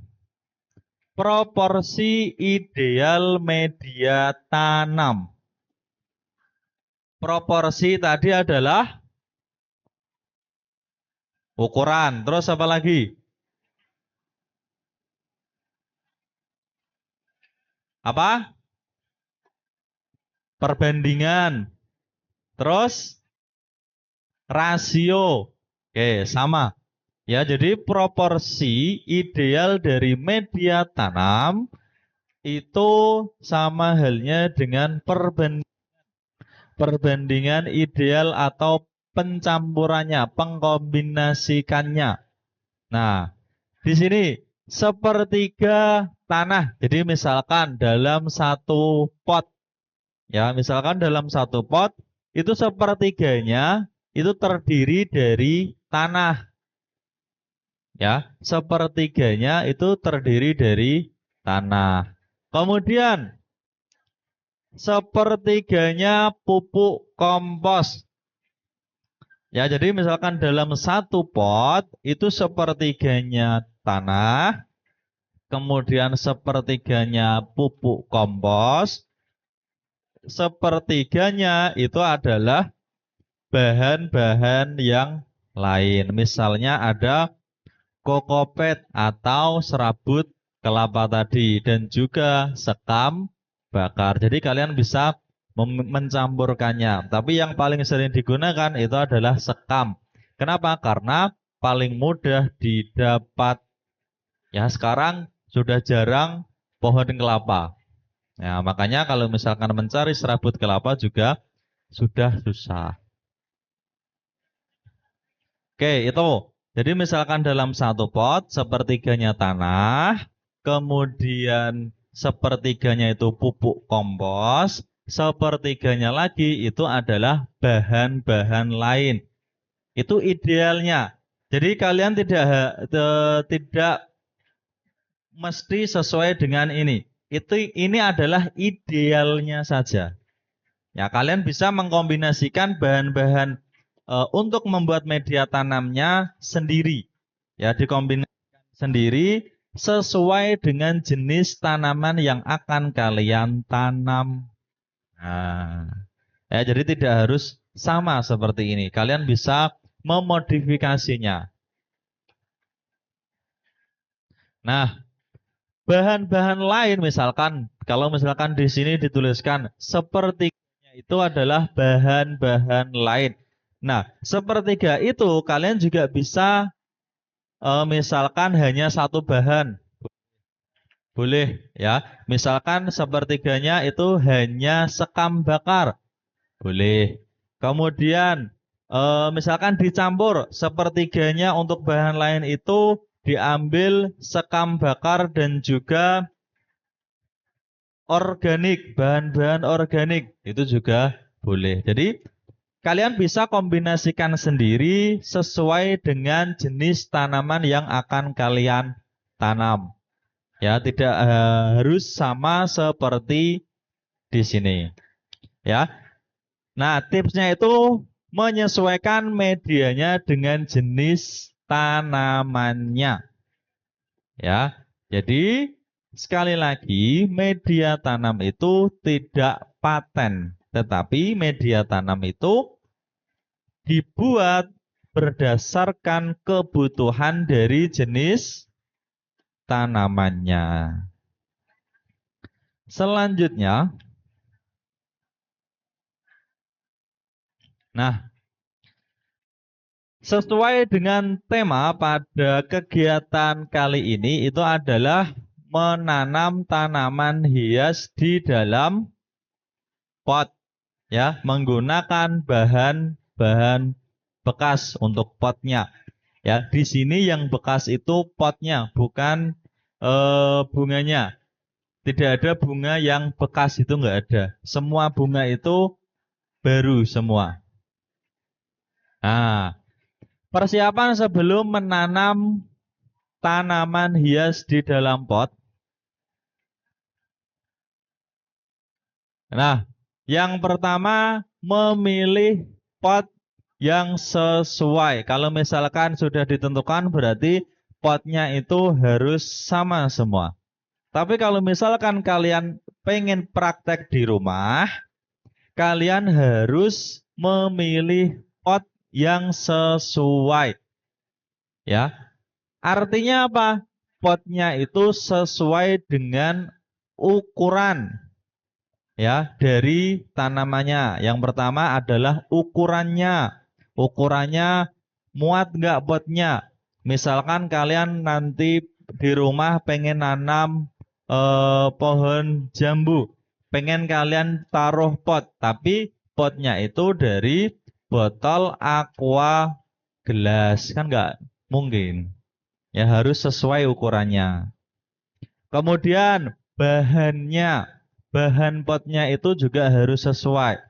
proporsi ideal media tanam. Proporsi tadi adalah ukuran. Terus apa lagi? Apa? Perbandingan. Terus rasio. Oke, sama. Ya, jadi proporsi ideal dari media tanam itu sama halnya dengan perbandingan ideal atau pencampurannya, pengkombinasikannya. Nah, di sini sepertiga tanah. Jadi misalkan dalam satu pot, ya, misalkan dalam satu pot itu sepertiganya itu terdiri dari tanah. Ya, sepertiganya itu terdiri dari tanah. Kemudian sepertiganya pupuk kompos. Ya, jadi misalkan dalam satu pot itu sepertiganya tanah, kemudian sepertiganya pupuk kompos, sepertiganya itu adalah bahan-bahan yang lain. Misalnya ada kokopet atau serabut kelapa tadi dan juga sekam bakar. Jadi kalian bisa mencampurkannya. Tapi yang paling sering digunakan itu adalah sekam. Kenapa? Karena paling mudah didapat. Ya, sekarang sudah jarang pohon kelapa. Ya, makanya kalau misalkan mencari serabut kelapa juga sudah susah. Oke, itu. Jadi misalkan dalam satu pot, sepertiganya tanah, kemudian sepertiganya itu pupuk kompos, sepertiganya lagi itu adalah bahan-bahan lain. Itu idealnya. Jadi kalian tidak mesti sesuai dengan ini. Ini adalah idealnya saja. Ya, kalian bisa mengkombinasikan bahan-bahan untuk membuat media tanamnya sendiri. Ya, dikombinasikan sendiri sesuai dengan jenis tanaman yang akan kalian tanam. Nah, ya, jadi tidak harus sama seperti ini. Kalian bisa memodifikasinya. Nah, bahan-bahan lain misalkan, kalau misalkan di sini dituliskan sepertiganya itu adalah bahan-bahan lain. Nah, sepertiga itu kalian juga bisa misalkan hanya satu bahan. Boleh ya. Misalkan sepertiganya itu hanya sekam bakar. Boleh. Kemudian misalkan dicampur sepertiganya untuk bahan lain itu diambil sekam bakar dan juga organik, bahan-bahan organik itu juga boleh. Jadi kalian bisa kombinasikan sendiri sesuai dengan jenis tanaman yang akan kalian tanam. Ya, tidak harus sama seperti di sini. Ya. Nah, tipsnya itu menyesuaikan medianya dengan jenis tanamannya. Ya. Jadi sekali lagi, media tanam itu tidak paten, tetapi media tanam itu dibuat berdasarkan kebutuhan dari jenis tanamannya. Selanjutnya, nah, sesuai dengan tema pada kegiatan kali ini itu adalah menanam tanaman hias di dalam pot, ya, menggunakan bahan-bahan bekas untuk potnya. Ya, di sini yang bekas itu potnya, bukan bunganya. Tidak ada bunga yang bekas, itu enggak ada. Semua bunga itu baru semua. Nah, Persiapan sebelum menanam tanaman hias di dalam pot. Nah, yang pertama memilih pot yang sesuai. Kalau misalkan sudah ditentukan berarti potnya itu harus sama semua. Tapi kalau misalkan kalian pengen praktek di rumah, kalian harus memilih pot yang sesuai. Ya, artinya apa? Potnya itu sesuai dengan ukuran ya dari tanamannya. Yang pertama adalah ukurannya. Ukurannya muat nggak potnya? Misalkan kalian nanti di rumah pengen nanam pohon jambu, pengen kalian taruh pot, tapi potnya itu dari botol aqua gelas, kan nggak mungkin. Ya harus sesuai ukurannya. Kemudian bahannya, bahan potnya itu juga harus sesuai.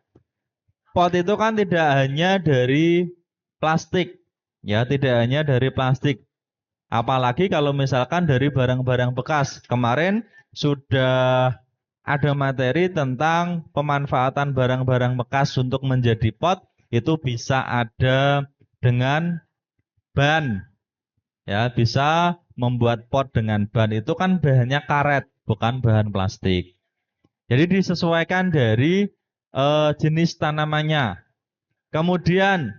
Pot itu kan tidak hanya dari plastik, ya tidak hanya dari plastik. Apalagi kalau misalkan dari barang-barang bekas. Kemarin sudah ada materi tentang pemanfaatan barang-barang bekas untuk menjadi pot. Itu bisa ada dengan ban. Ya, bisa membuat pot dengan ban. Itu kan bahannya karet, bukan bahan plastik. Jadi disesuaikan dari jenis tanamannya. Kemudian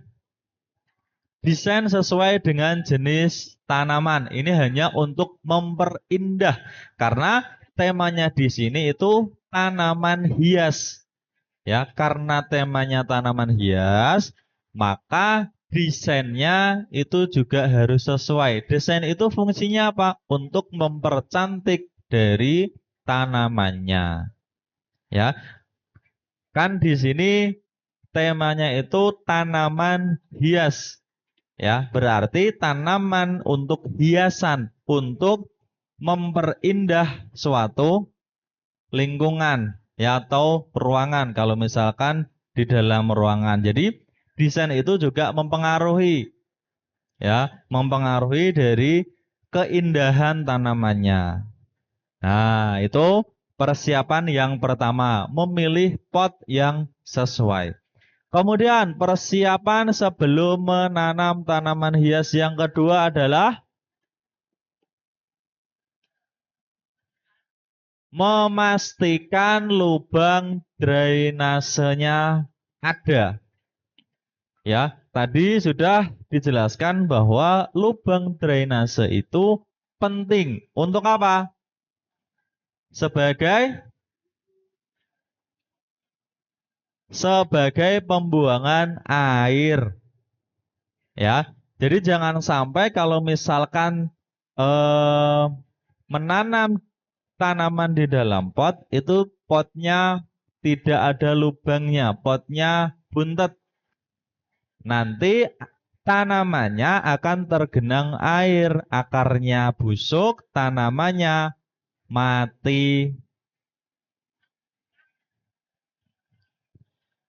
desain sesuai dengan jenis tanaman. Ini hanya untuk memperindah karena temanya di sini itu tanaman hias. Ya, karena temanya tanaman hias, maka desainnya itu juga harus sesuai. Desain itu fungsinya apa? Untuk mempercantik dari tanamannya. Ya, kan di sini temanya itu tanaman hias. Ya, berarti tanaman untuk hiasan, untuk memperindah suatu lingkungan ya atau ruangan kalau misalkan di dalam ruangan. Jadi desain itu juga mempengaruhi ya, mempengaruhi dari keindahan tanamannya. Nah, itu persiapan yang pertama, memilih pot yang sesuai. Kemudian persiapan sebelum menanam tanaman hias yang kedua adalah memastikan lubang drainasenya ada. Ya, tadi sudah dijelaskan bahwa lubang drainase itu penting. Untuk apa? Sebagai pembuangan air. Ya, jadi jangan sampai kalau misalkan eh, menanam tanaman di dalam pot itu potnya tidak ada lubangnya, potnya buntet. Nanti tanamannya akan tergenang air, akarnya busuk, tanamannya mati.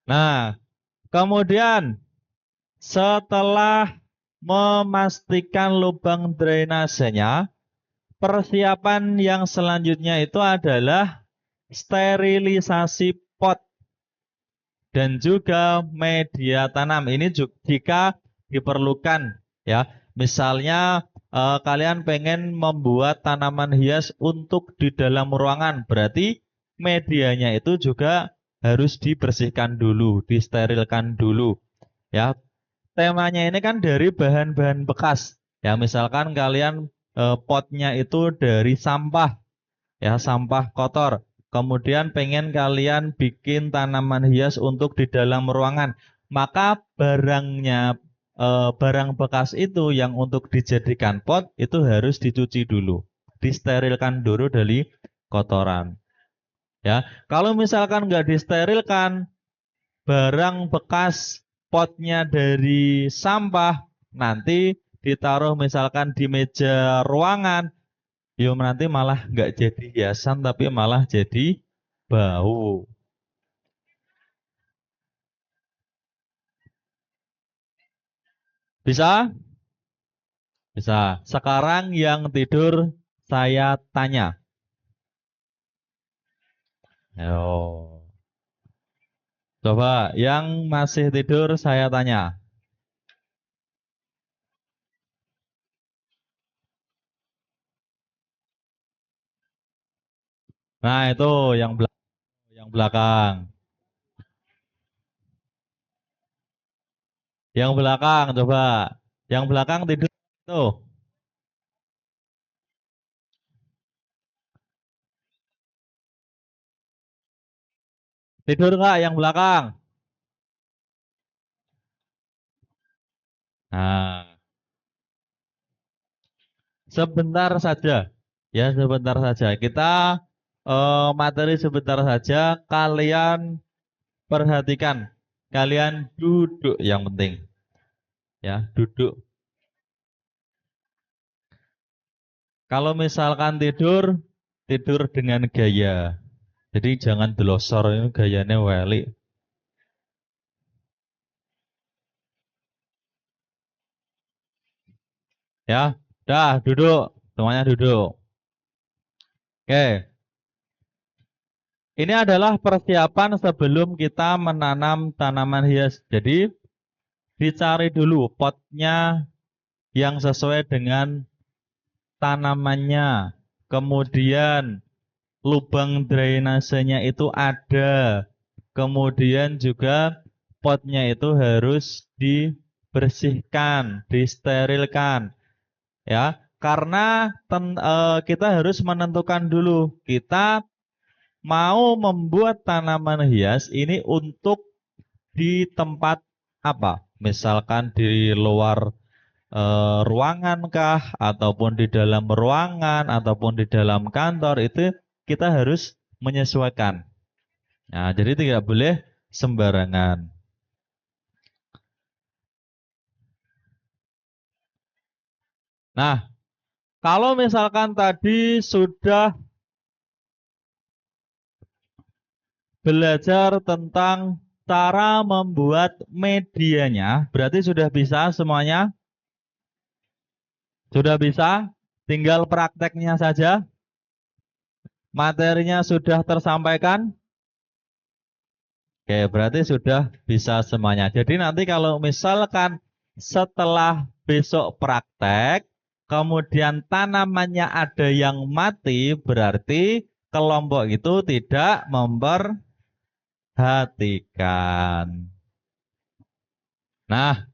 Nah, kemudian setelah memastikan lubang drainasenya, persiapan yang selanjutnya itu adalah sterilisasi pot dan juga media tanam. Ini juga jika diperlukan ya. Misalnya kalian pengen membuat tanaman hias untuk di dalam ruangan, berarti medianya itu juga harus dibersihkan dulu, disterilkan dulu ya. Temanya ini kan dari bahan-bahan bekas. Ya, misalkan kalian potnya itu dari sampah, ya sampah kotor. Kemudian pengen kalian bikin tanaman hias untuk di dalam ruangan. Maka barangnya, barang bekas itu yang untuk dijadikan pot itu harus dicuci dulu. Disterilkan dulu dari kotoran. Ya, kalau misalkan nggak disterilkan, barang bekas potnya dari sampah nanti ditaruh misalkan di meja ruangan, yuk nanti malah nggak jadi hiasan tapi malah jadi bau. Bisa? Bisa. Sekarang yang tidur saya tanya. Yo. Coba yang masih tidur saya tanya. Nah, itu yang belakang. Yang belakang coba. Yang belakang tidur tuh. Tidur nggak yang belakang? Nah, sebentar saja. Ya, sebentar saja. Kita materi sebentar saja. Kalian perhatikan. Kalian duduk yang penting. Ya, duduk. Kalau misalkan tidur, tidur dengan gaya. Jadi jangan delosor, ini gayanya weli. Ya, dah duduk. Semuanya duduk. Oke. Ini adalah persiapan sebelum kita menanam tanaman hias. Jadi dicari dulu potnya yang sesuai dengan tanamannya. Kemudian lubang drainasenya itu ada. Kemudian juga potnya itu harus dibersihkan, disterilkan. Ya, karena kita harus menentukan dulu kita mau membuat tanaman hias ini untuk di tempat apa? Misalkan di luar ruangan kah, ataupun di dalam ruangan, ataupun di dalam kantor, itu kita harus menyesuaikan. Nah, jadi tidak boleh sembarangan. Nah, kalau misalkan tadi sudah belajar tentang cara membuat medianya, berarti sudah bisa semuanya? Sudah bisa? Tinggal prakteknya saja. Materinya sudah tersampaikan? Oke, berarti sudah bisa semuanya. Jadi nanti kalau misalkan setelah besok praktek, kemudian tanamannya ada yang mati, berarti kelompok itu tidak memperhatikan. Nah,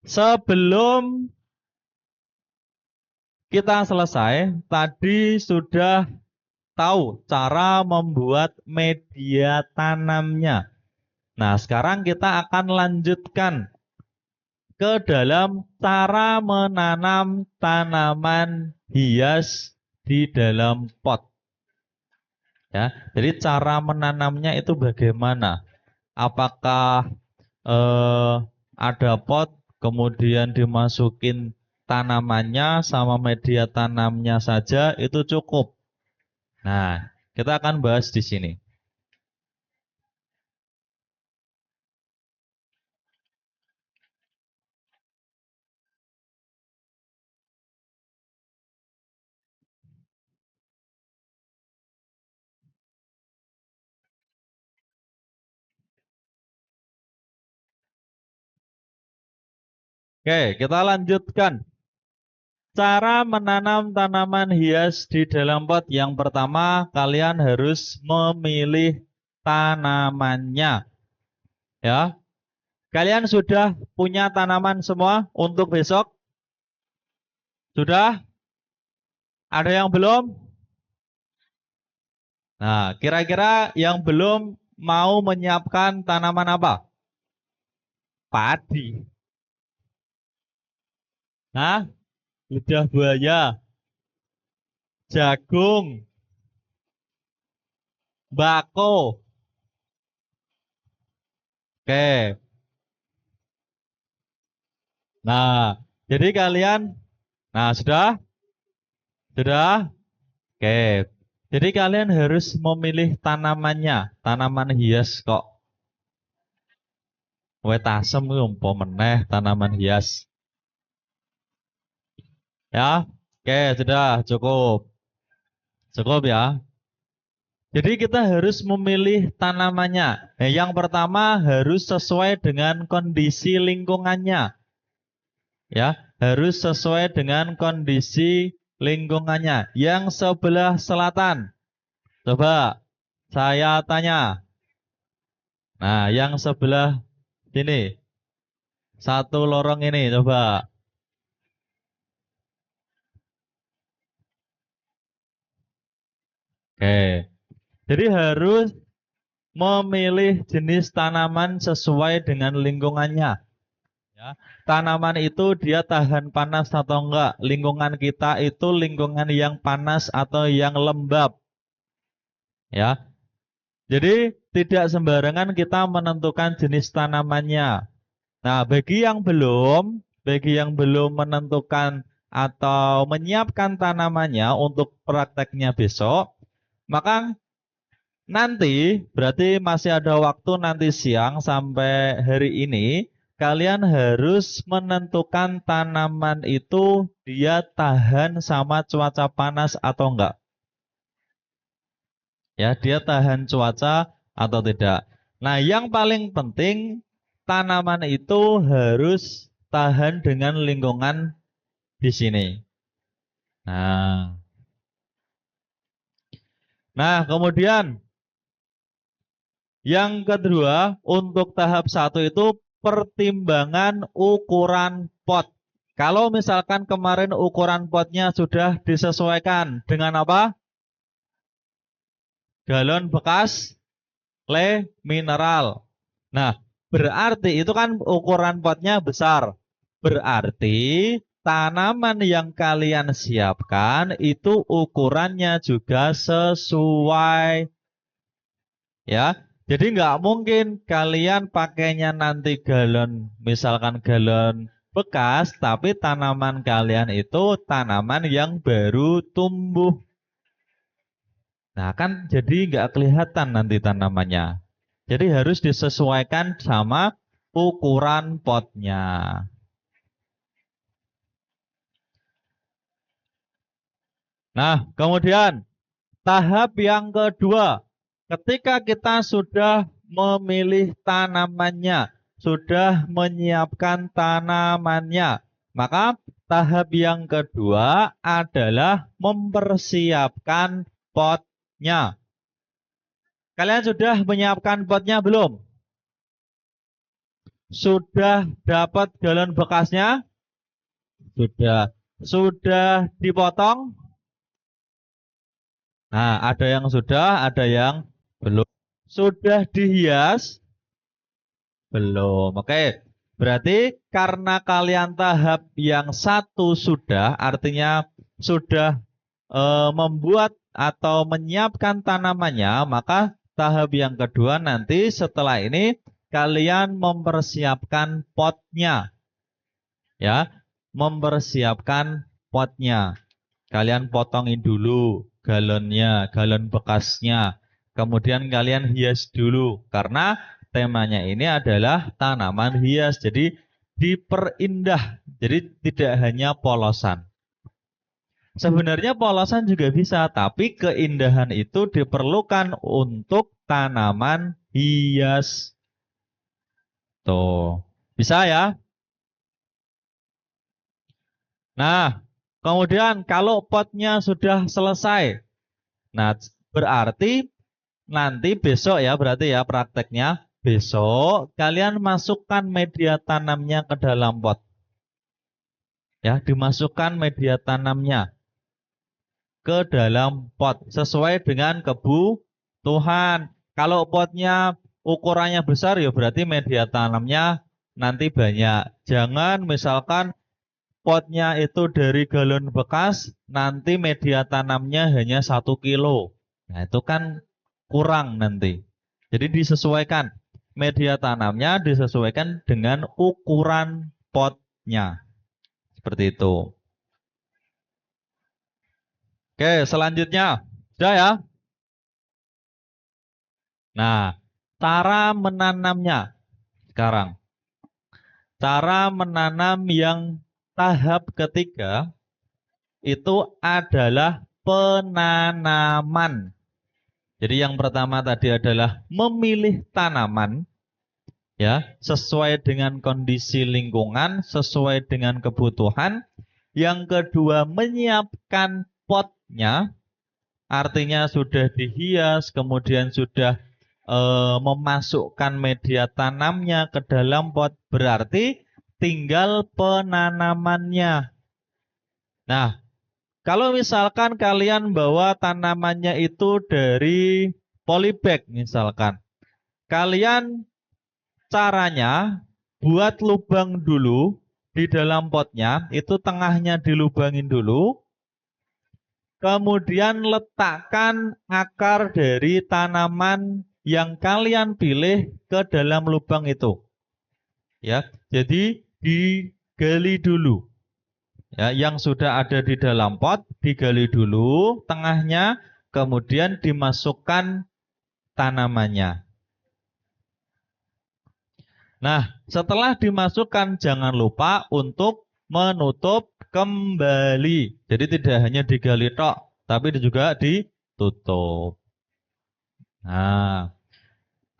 sebelum kita selesai, tadi sudah tahu cara membuat media tanamnya. Nah, sekarang kita akan lanjutkan ke dalam cara menanam tanaman hias di dalam pot. Ya, jadi cara menanamnya itu bagaimana? Apakah ada pot, kemudian dimasukin tanamannya sama media tanamnya saja itu cukup. Nah, kita akan bahas di sini. Oke, kita lanjutkan. Cara menanam tanaman hias di dalam pot. Yang pertama, kalian harus memilih tanamannya. Ya, kalian sudah punya tanaman semua untuk besok? Sudah? Ada yang belum? Nah, kira-kira yang belum mau menyiapkan tanaman apa? Padi. Nah, lidah buaya, jagung, bako. Oke. Nah, jadi kalian, nah sudah? Sudah? Oke. Jadi kalian harus memilih tanamannya, tanaman hias kok. Wet asem ku meneh tanaman hias. Ya, oke, sudah cukup. Cukup ya. Jadi kita harus memilih tanamannya. Nah, yang pertama harus sesuai dengan kondisi lingkungannya. Ya, harus sesuai dengan kondisi lingkungannya. Yang sebelah selatan. Coba saya tanya. Nah, yang sebelah sini. Satu lorong ini coba. Oke. Jadi harus memilih jenis tanaman sesuai dengan lingkungannya. Ya, tanaman itu dia tahan panas atau enggak? Lingkungan kita itu lingkungan yang panas atau yang lembab. Ya, jadi tidak sembarangan kita menentukan jenis tanamannya. Nah, bagi yang belum menentukan atau menyiapkan tanamannya untuk prakteknya besok, maka nanti berarti masih ada waktu nanti siang sampai hari ini kalian harus menentukan tanaman itu dia tahan sama cuaca panas atau enggak. Ya, dia tahan cuaca atau tidak. Nah, yang paling penting tanaman itu harus tahan dengan lingkungan di sini. Nah, kemudian yang kedua, untuk tahap satu itu pertimbangan ukuran pot. Kalau misalkan kemarin ukuran potnya sudah disesuaikan dengan apa? Galon bekas, le mineral. Nah, berarti itu kan ukuran potnya besar. Berarti tanaman yang kalian siapkan itu ukurannya juga sesuai. Ya, jadi nggak mungkin kalian pakainya nanti galon, misalkan galon bekas, tapi tanaman kalian itu tanaman yang baru tumbuh. Nah, kan jadi nggak kelihatan nanti tanamannya. Jadi harus disesuaikan sama ukuran potnya. Nah, kemudian tahap yang kedua, ketika kita sudah memilih tanamannya, sudah menyiapkan tanamannya, maka tahap yang kedua adalah mempersiapkan potnya. Kalian sudah menyiapkan potnya belum? Sudah dapat galon bekasnya? Sudah. Sudah dipotong? Nah, ada yang sudah, ada yang belum. Sudah dihias? Belum. Oke. Berarti karena kalian tahap yang satu sudah, artinya sudah membuat atau menyiapkan tanamannya, maka tahap yang kedua nanti setelah ini kalian mempersiapkan potnya. Ya, mempersiapkan potnya. Kalian potongin dulu galonnya, galon bekasnya. Kemudian kalian hias dulu karena temanya ini adalah tanaman hias. Jadi diperindah. Jadi tidak hanya polosan. Sebenarnya polosan juga bisa, tapi keindahan itu diperlukan untuk tanaman hias. Tuh. Bisa ya? Nah, kemudian kalau potnya sudah selesai, nah berarti nanti besok ya, berarti ya prakteknya besok kalian masukkan media tanamnya ke dalam pot. Ya, dimasukkan media tanamnya ke dalam pot sesuai dengan kebutuhan. Kalau potnya ukurannya besar ya berarti media tanamnya nanti banyak. Jangan misalkan potnya itu dari galon bekas, nanti media tanamnya hanya 1 kilo. Nah, itu kan kurang nanti. Jadi disesuaikan. Media tanamnya disesuaikan dengan ukuran potnya. Seperti itu. Oke, selanjutnya. Sudah ya? Nah, cara menanamnya. Sekarang. Cara menanam yang tahap ketiga itu adalah penanaman. Jadi yang pertama tadi adalah memilih tanaman, ya, sesuai dengan kondisi lingkungan, sesuai dengan kebutuhan. Yang kedua, menyiapkan potnya, artinya sudah dihias, kemudian sudah memasukkan media tanamnya ke dalam pot, berarti tinggal penanamannya. Nah, kalau misalkan kalian bawa tanamannya itu dari polybag misalkan, kalian caranya buat lubang dulu di dalam potnya, itu tengahnya dilubangin dulu, kemudian letakkan akar dari tanaman yang kalian pilih ke dalam lubang itu. Ya, jadi digali dulu. Ya, yang sudah ada di dalam pot digali dulu tengahnya, kemudian dimasukkan tanamannya. Nah, setelah dimasukkan jangan lupa untuk menutup kembali. Jadi tidak hanya digali tok, tapi juga ditutup. Nah,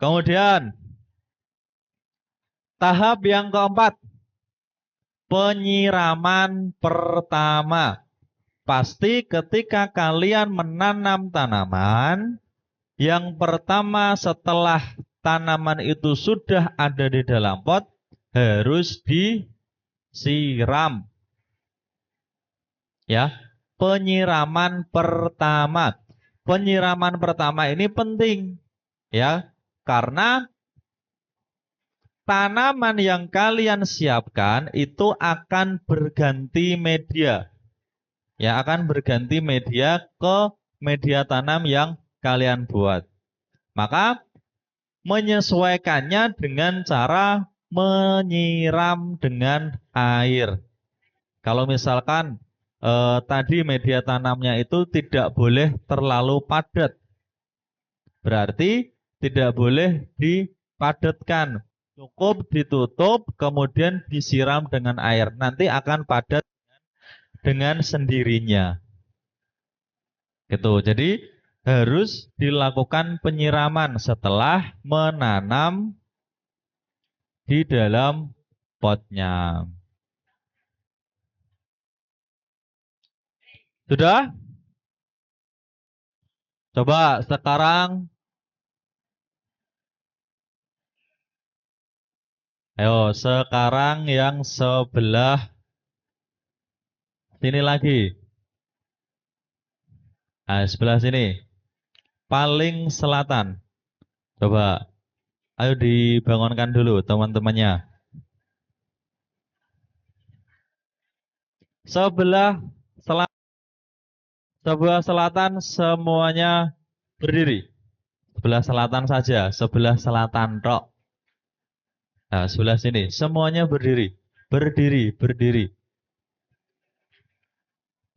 kemudian tahap yang keempat, penyiraman pertama. Pasti ketika kalian menanam tanaman, yang pertama setelah tanaman itu sudah ada di dalam pot, harus disiram. Ya, penyiraman pertama. Penyiraman pertama ini penting, ya, karena tanaman yang kalian siapkan itu akan berganti media. Ya, akan berganti media ke media tanam yang kalian buat. Maka menyesuaikannya dengan cara menyiram dengan air. Kalau misalkan tadi media tanamnya itu tidak boleh terlalu padat, berarti tidak boleh dipadatkan. Cukup ditutup, kemudian disiram dengan air. Nanti akan padat dengan sendirinya. Gitu. Jadi harus dilakukan penyiraman setelah menanam di dalam potnya. Sudah? Coba sekarang, ayo sekarang yang sebelah sini lagi. Nah, sebelah sini. Paling selatan. Coba, ayo dibangunkan dulu teman-temannya. Sebelah selatan, sebelah selatan semuanya berdiri. Sebelah selatan saja, sebelah selatan tok. Nah, sebelah sini semuanya berdiri. Berdiri, berdiri.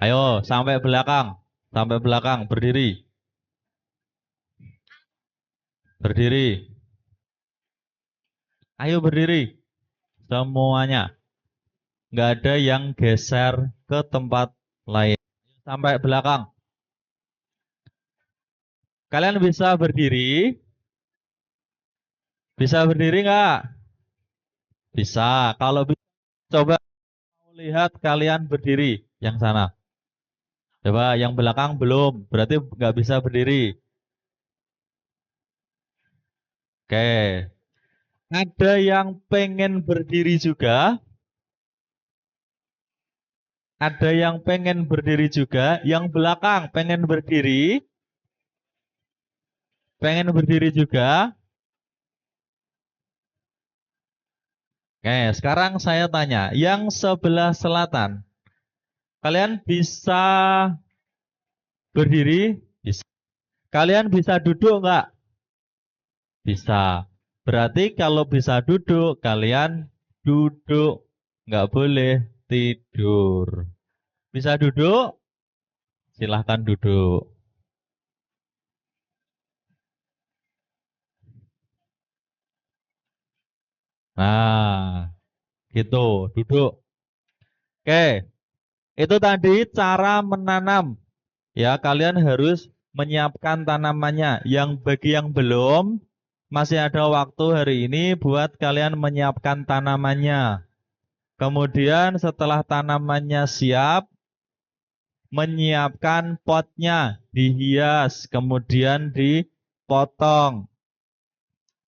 Ayo sampai belakang. Sampai belakang berdiri. Berdiri. Ayo berdiri. Semuanya. Nggak ada yang geser ke tempat lain. Sampai belakang. Kalian bisa berdiri? Bisa berdiri nggak? Bisa. Kalau bisa, coba lihat kalian berdiri yang sana. Coba yang belakang belum, berarti nggak bisa berdiri. Oke. Ada yang pengen berdiri juga? Ada yang pengen berdiri juga? Yang belakang pengen berdiri? Pengen berdiri juga? Oke, sekarang saya tanya, yang sebelah selatan, kalian bisa berdiri? Bisa. Kalian bisa duduk nggak? Bisa. Berarti kalau bisa duduk, kalian duduk. Nggak boleh tidur. Bisa duduk? Silahkan duduk. Nah, gitu, duduk. Oke, Itu tadi cara menanam. Ya, kalian harus menyiapkan tanamannya. Bagi yang belum, masih ada waktu hari ini buat kalian menyiapkan tanamannya. Kemudian setelah tanamannya siap, menyiapkan potnya, dihias, kemudian dipotong.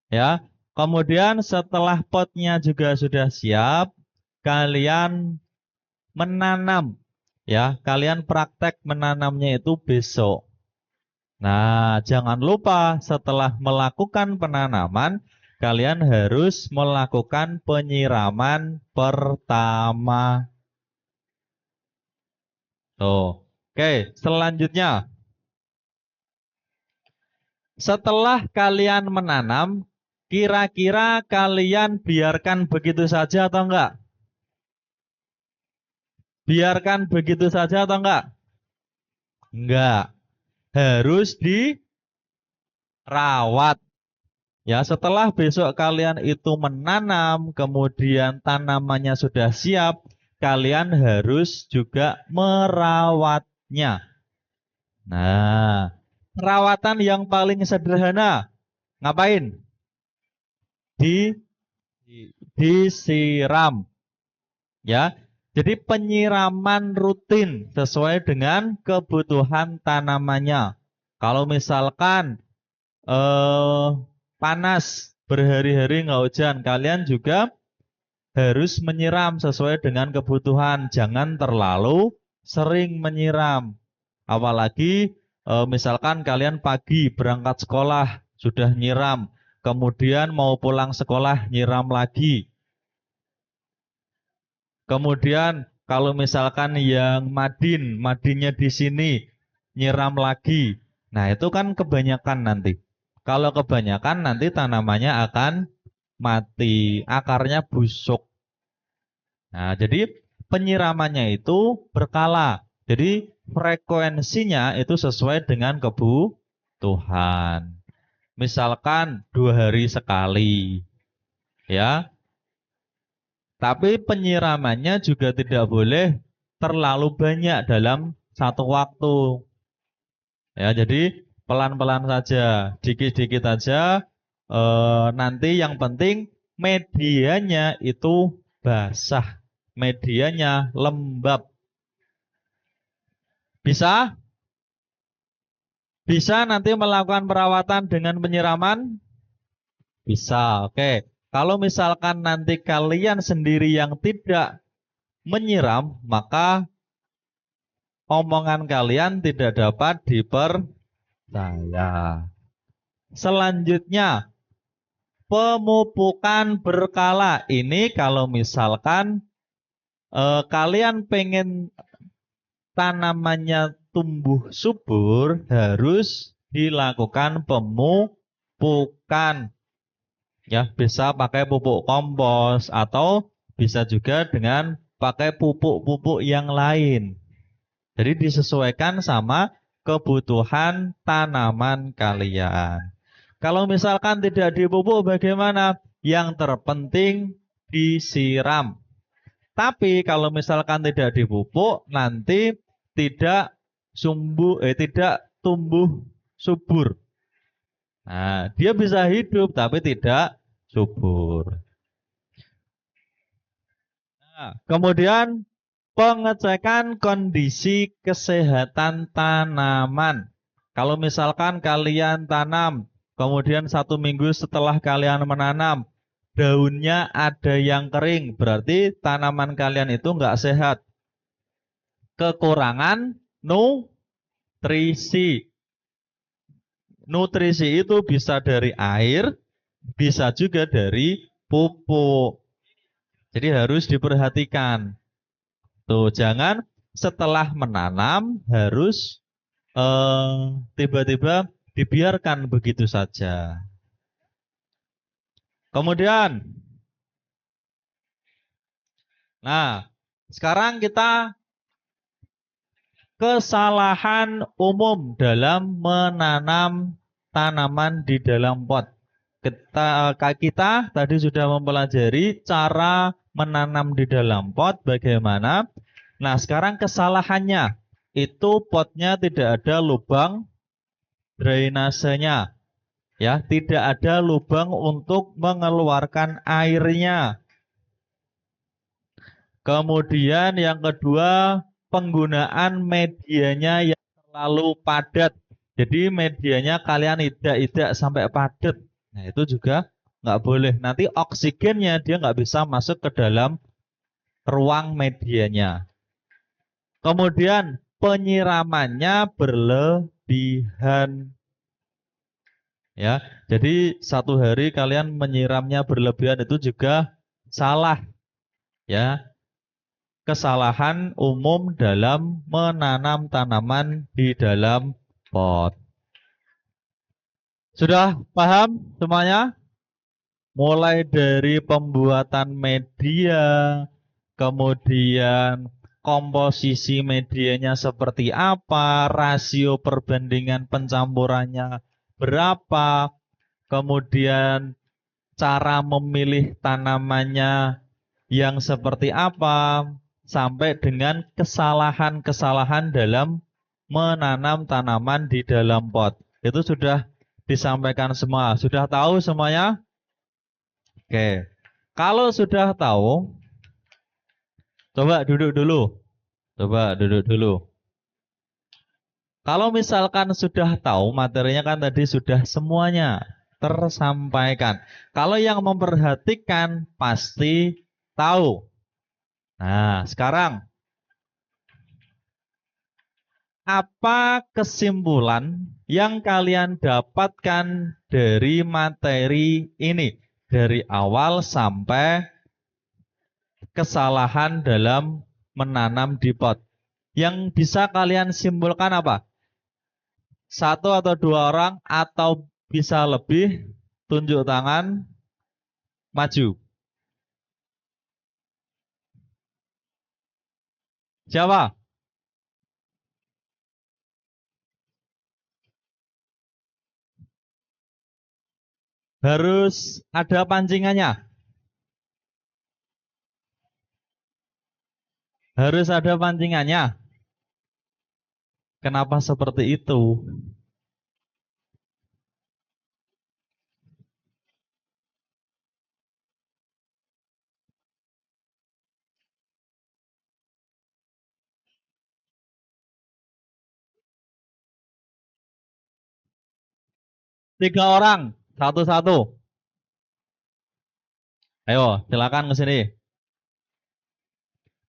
Ya, kemudian setelah potnya juga sudah siap, kalian menanam. Ya, kalian praktek menanamnya itu besok. Nah, jangan lupa setelah melakukan penanaman, kalian harus melakukan penyiraman pertama. Tuh. Oke, selanjutnya. Setelah kalian menanam, kira-kira kalian biarkan begitu saja atau enggak? Biarkan begitu saja atau enggak? Enggak. Harus dirawat. Ya, setelah besok kalian itu menanam, kemudian tanamannya sudah siap, kalian harus juga merawatnya. Nah, perawatan yang paling sederhana, ngapain? Disiram. Ya, jadi penyiraman rutin sesuai dengan kebutuhan tanamannya. Kalau misalkan panas berhari-hari nggak hujan, kalian juga harus menyiram sesuai dengan kebutuhan. Jangan terlalu sering menyiram. Apalagi misalkan kalian pagi berangkat sekolah sudah nyiram, kemudian mau pulang sekolah nyiram lagi. Kemudian kalau misalkan yang madinnya di sini nyiram lagi. Nah, itu kan kebanyakan nanti. Kalau kebanyakan nanti tanamannya akan mati, akarnya busuk. Nah, jadi penyiramannya itu berkala. Jadi frekuensinya itu sesuai dengan kebutuhan. Misalkan 2 hari sekali. Ya. Tapi penyiramannya juga tidak boleh terlalu banyak dalam satu waktu. Ya, jadi pelan-pelan saja, dikit-dikit saja. Nanti yang penting medianya itu basah, medianya lembab. Bisa? Bisa nanti melakukan perawatan dengan penyiraman? Bisa, oke. Kalau misalkan nanti kalian sendiri yang tidak menyiram, maka omongan kalian tidak dapat dipercaya. Selanjutnya, pemupukan berkala. Ini kalau misalkan kalian pengen tanamannya tumbuh subur, harus dilakukan pemupukan. Ya, bisa pakai pupuk kompos atau bisa juga dengan pakai pupuk-pupuk yang lain. Jadi disesuaikan sama kebutuhan tanaman kalian. Kalau misalkan tidak dipupuk bagaimana? Yang terpenting disiram. Tapi kalau misalkan tidak dipupuk nanti tidak tumbuh subur. Nah, dia bisa hidup tapi tidak subur. Nah, kemudian pengecekan kondisi kesehatan tanaman. Kalau misalkan kalian tanam, kemudian 1 minggu setelah kalian menanam, daunnya ada yang kering, berarti tanaman kalian itu nggak sehat. Kekurangan nutrisi. Nutrisi itu bisa dari air, bisa juga dari pupuk. Jadi harus diperhatikan. Tuh, jangan setelah menanam harus tiba-tiba dibiarkan begitu saja. Kemudian, nah, sekarang kita kesalahan umum dalam menanam tanaman di dalam pot. Kita tadi sudah mempelajari cara menanam di dalam pot, bagaimana. Nah, sekarang kesalahannya itu potnya tidak ada lubang drainasenya, ya, tidak ada lubang untuk mengeluarkan airnya. Kemudian yang kedua, penggunaan medianya yang terlalu padat. Jadi medianya kalian tidak sampai padat. Nah, itu juga nggak boleh. Nanti oksigennya dia nggak bisa masuk ke dalam ruang medianya. Kemudian penyiramannya berlebihan. Ya, jadi satu hari kalian menyiramnya berlebihan itu juga salah. Ya, kesalahan umum dalam menanam tanaman di dalam pot. Sudah paham semuanya? Mulai dari pembuatan media, kemudian komposisi medianya seperti apa, rasio perbandingan pencampurannya berapa, kemudian cara memilih tanamannya yang seperti apa, sampai dengan kesalahan-kesalahan dalam menanam tanaman di dalam pot. Itu sudah disampaikan semua. Sudah tahu semuanya? Oke. Kalau sudah tahu, coba duduk dulu. Coba duduk dulu. Kalau misalkan sudah tahu materinya kan tadi sudah semuanya tersampaikan. Kalau yang memperhatikan pasti tahu. Nah, sekarang apa kesimpulan yang kalian dapatkan dari materi ini? Dari awal sampai kesalahan dalam menanam di pot. Yang bisa kalian simpulkan apa? Satu atau dua orang atau bisa lebih, tunjuk tangan, maju. Siapa? Harus ada pancingannya. Harus ada pancingannya. Kenapa seperti itu? Tiga orang, satu-satu. Ayo, silakan ke sini.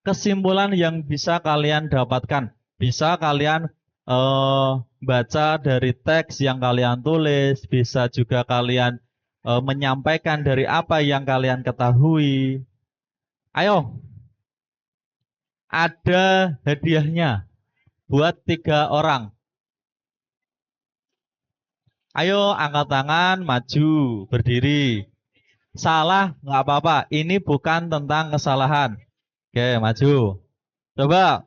Kesimpulan yang bisa kalian dapatkan. Bisa kalian baca dari teks yang kalian tulis, bisa juga kalian menyampaikan dari apa yang kalian ketahui. Ayo, ada hadiahnya buat tiga orang. Ayo, angkat tangan, maju, berdiri. Salah, nggak apa-apa. Ini bukan tentang kesalahan. Oke, maju. Coba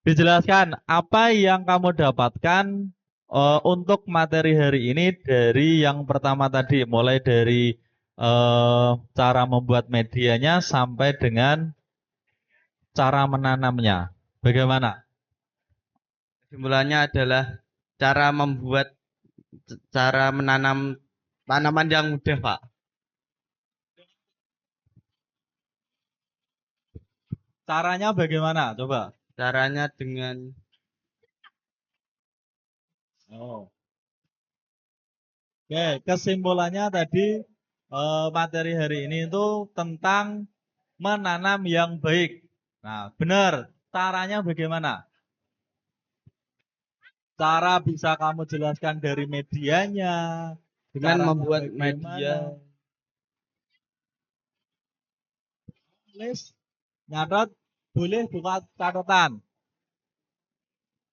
dijelaskan apa yang kamu dapatkan untuk materi hari ini dari yang pertama tadi, mulai dari cara membuat medianya sampai dengan cara menanamnya. Bagaimana? Kesimpulannya adalah cara menanam tanaman yang mudah, Pak. Caranya bagaimana? Coba. Caranya dengan Oh. Oke, kesimpulannya tadi materi hari ini itu tentang menanam yang baik. Nah, benar. Caranya bagaimana? Cara bisa kamu jelaskan dari medianya, dengan caranya membuat bagaimana? media. Tulis, nyatet, boleh buka catatan.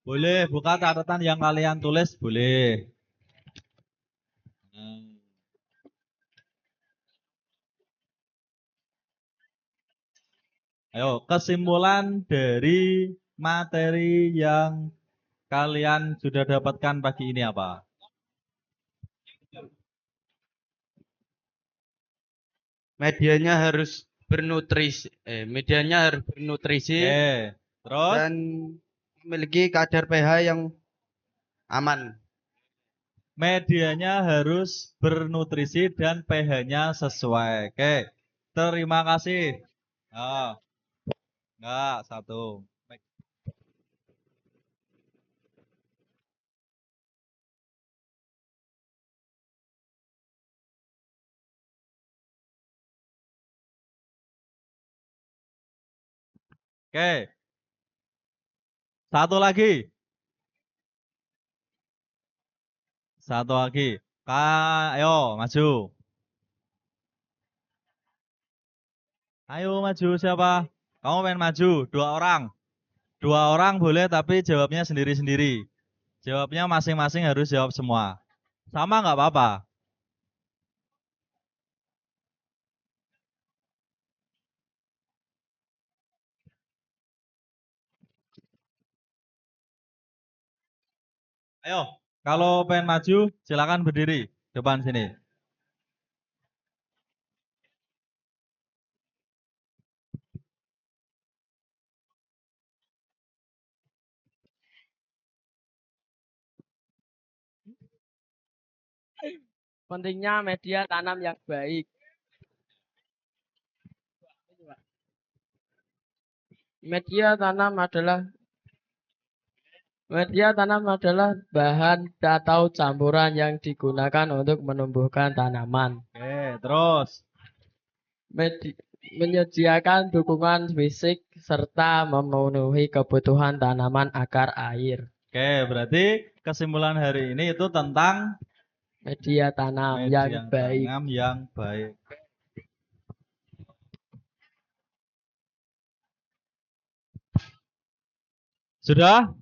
Boleh buka catatan yang kalian tulis, boleh. Hmm. Ayo, kesimpulan dari materi yang kalian sudah dapatkan pagi ini apa? Medianya harus medianya harus bernutrisi Terus dan memiliki kadar pH yang aman. medianya harus bernutrisi dan pH-nya sesuai. Oke. Terima kasih. Oh, enggak, satu. Oke. Satu lagi. Satu lagi. Ayo, maju. Ayo maju siapa? Kamu pengen maju? Dua orang. Dua orang boleh tapi jawabnya sendiri-sendiri. Jawabnya masing-masing harus jawab semua. Sama nggak apa-apa. Ayo, kalau pengen maju silakan berdiri depan sini. Pentingnya media tanam yang baik. Media tanam adalah bahan atau campuran yang digunakan untuk menumbuhkan tanaman. Oke, terus. Menyediakan dukungan fisik serta memenuhi kebutuhan tanaman akar air. Oke, berarti kesimpulan hari ini itu tentang Media tanam media yang baik. tanam yang baik. Sudah?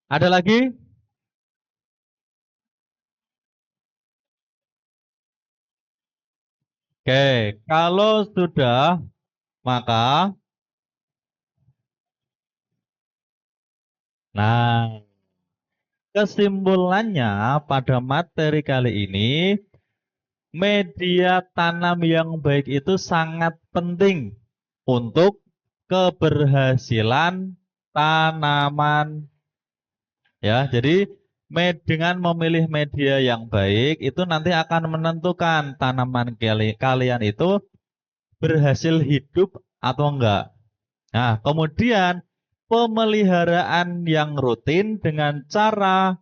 Ada lagi? Oke, kalau sudah, maka kesimpulannya pada materi kali ini, media tanam yang baik itu sangat penting untuk keberhasilan tanaman. Ya, jadi dengan memilih media yang baik itu nanti akan menentukan tanaman kalian itu berhasil hidup atau enggak. Nah, kemudian pemeliharaan yang rutin dengan cara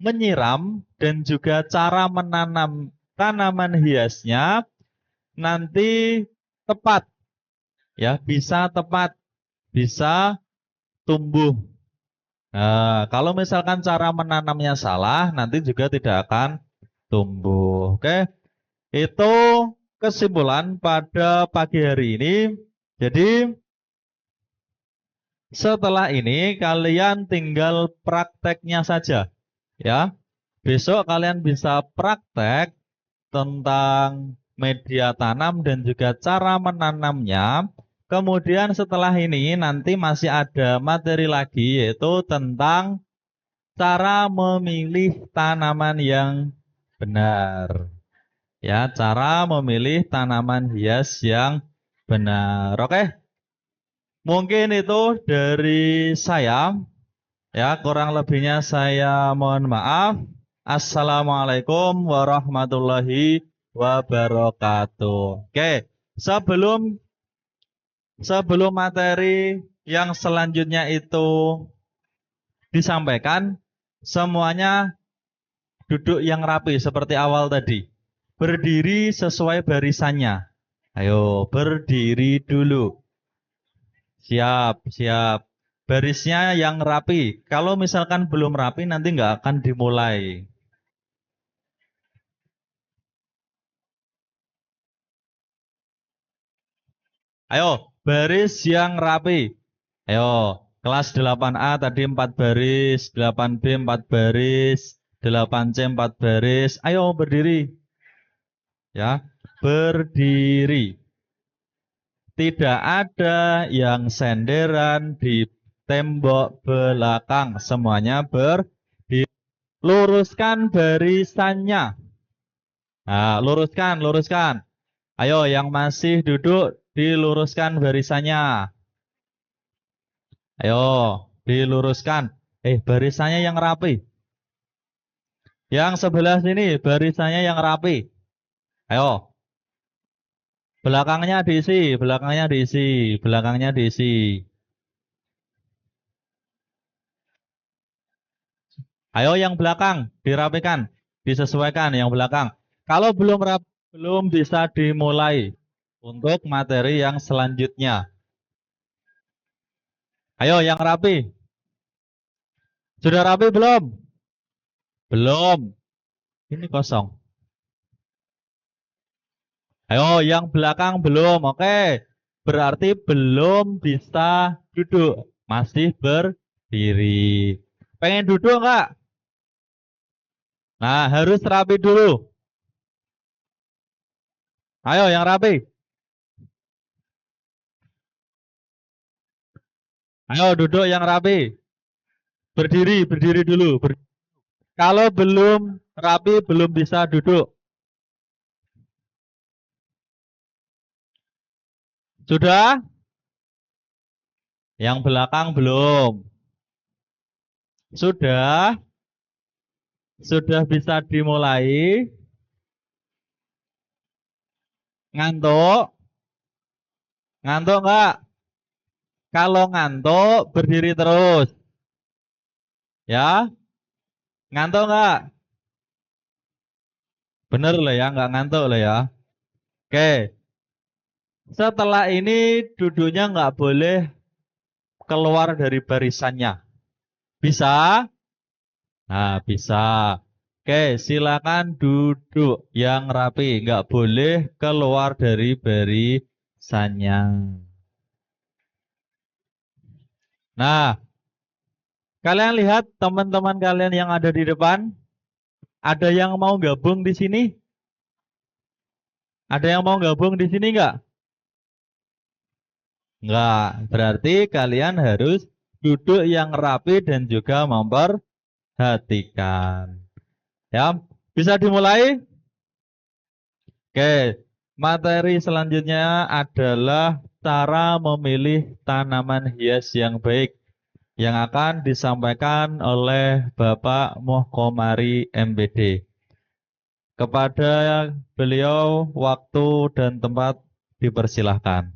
menyiram dan juga cara menanam tanaman hiasnya nanti tepat, ya, bisa tepat, bisa tumbuh. Nah, kalau misalkan cara menanamnya salah, nanti juga tidak akan tumbuh. Oke, itu kesimpulan pada pagi hari ini. Jadi, setelah ini kalian tinggal prakteknya saja, ya. Besok kalian bisa praktek tentang media tanam dan juga cara menanamnya. Kemudian setelah ini nanti masih ada materi lagi yaitu tentang cara memilih tanaman yang benar. Ya, cara memilih tanaman hias yang benar. Oke. Mungkin itu dari saya. Ya, kurang lebihnya saya mohon maaf. Assalamualaikum warahmatullahi wabarakatuh. Oke, sebelum materi yang selanjutnya itu disampaikan, semuanya duduk yang rapi seperti awal tadi. Berdiri sesuai barisannya. Ayo, berdiri dulu. Siap, siap. Barisnya yang rapi. Kalau misalkan belum rapi nanti nggak akan dimulai. Ayo, baris yang rapi. Ayo, kelas 8A tadi 4 baris, 8B 4 baris, 8C 4 baris. Ayo berdiri. Ya, berdiri. Tidak ada yang senderan di tembok belakang. Semuanya berdiri. Luruskan barisannya. Nah, luruskan. Ayo, yang masih duduk diluruskan barisannya. Ayo, diluruskan. Barisannya yang rapi. Yang sebelah sini barisannya yang rapi. Ayo. Belakangnya diisi, belakangnya diisi, belakangnya diisi. Ayo yang belakang dirapikan, disesuaikan yang belakang. Kalau belum bisa dimulai untuk materi yang selanjutnya. Ayo yang rapi. Sudah rapi belum? Belum. Ini kosong. Ayo yang belakang belum. Oke. Berarti belum bisa duduk. Masih berdiri. Pengen duduk enggak? Nah, harus rapi dulu. Ayo yang rapi. Ayo duduk yang rapi. Berdiri, berdiri dulu. Kalau belum rapi, belum bisa duduk. Sudah? Yang belakang belum. Sudah? Sudah bisa dimulai? Ngantuk? Ngantuk enggak? Kalau ngantuk, berdiri terus. Ya? Ngantuk enggak? Bener lah ya, enggak ngantuk lah ya. Oke. Setelah ini duduknya enggak boleh keluar dari barisannya. Bisa? Nah, bisa. Oke, silakan duduk yang rapi. Enggak boleh keluar dari barisannya. Nah, kalian lihat teman-teman kalian yang ada di depan, ada yang mau gabung di sini? Ada yang mau gabung di sini enggak? Enggak. Berarti kalian harus duduk yang rapi dan juga memperhatikan. Ya, bisa dimulai? Oke, materi selanjutnya adalah cara memilih tanaman hias yang baik yang akan disampaikan oleh Bapak Muhkomari MPD. Kepada beliau waktu dan tempat dipersilahkan.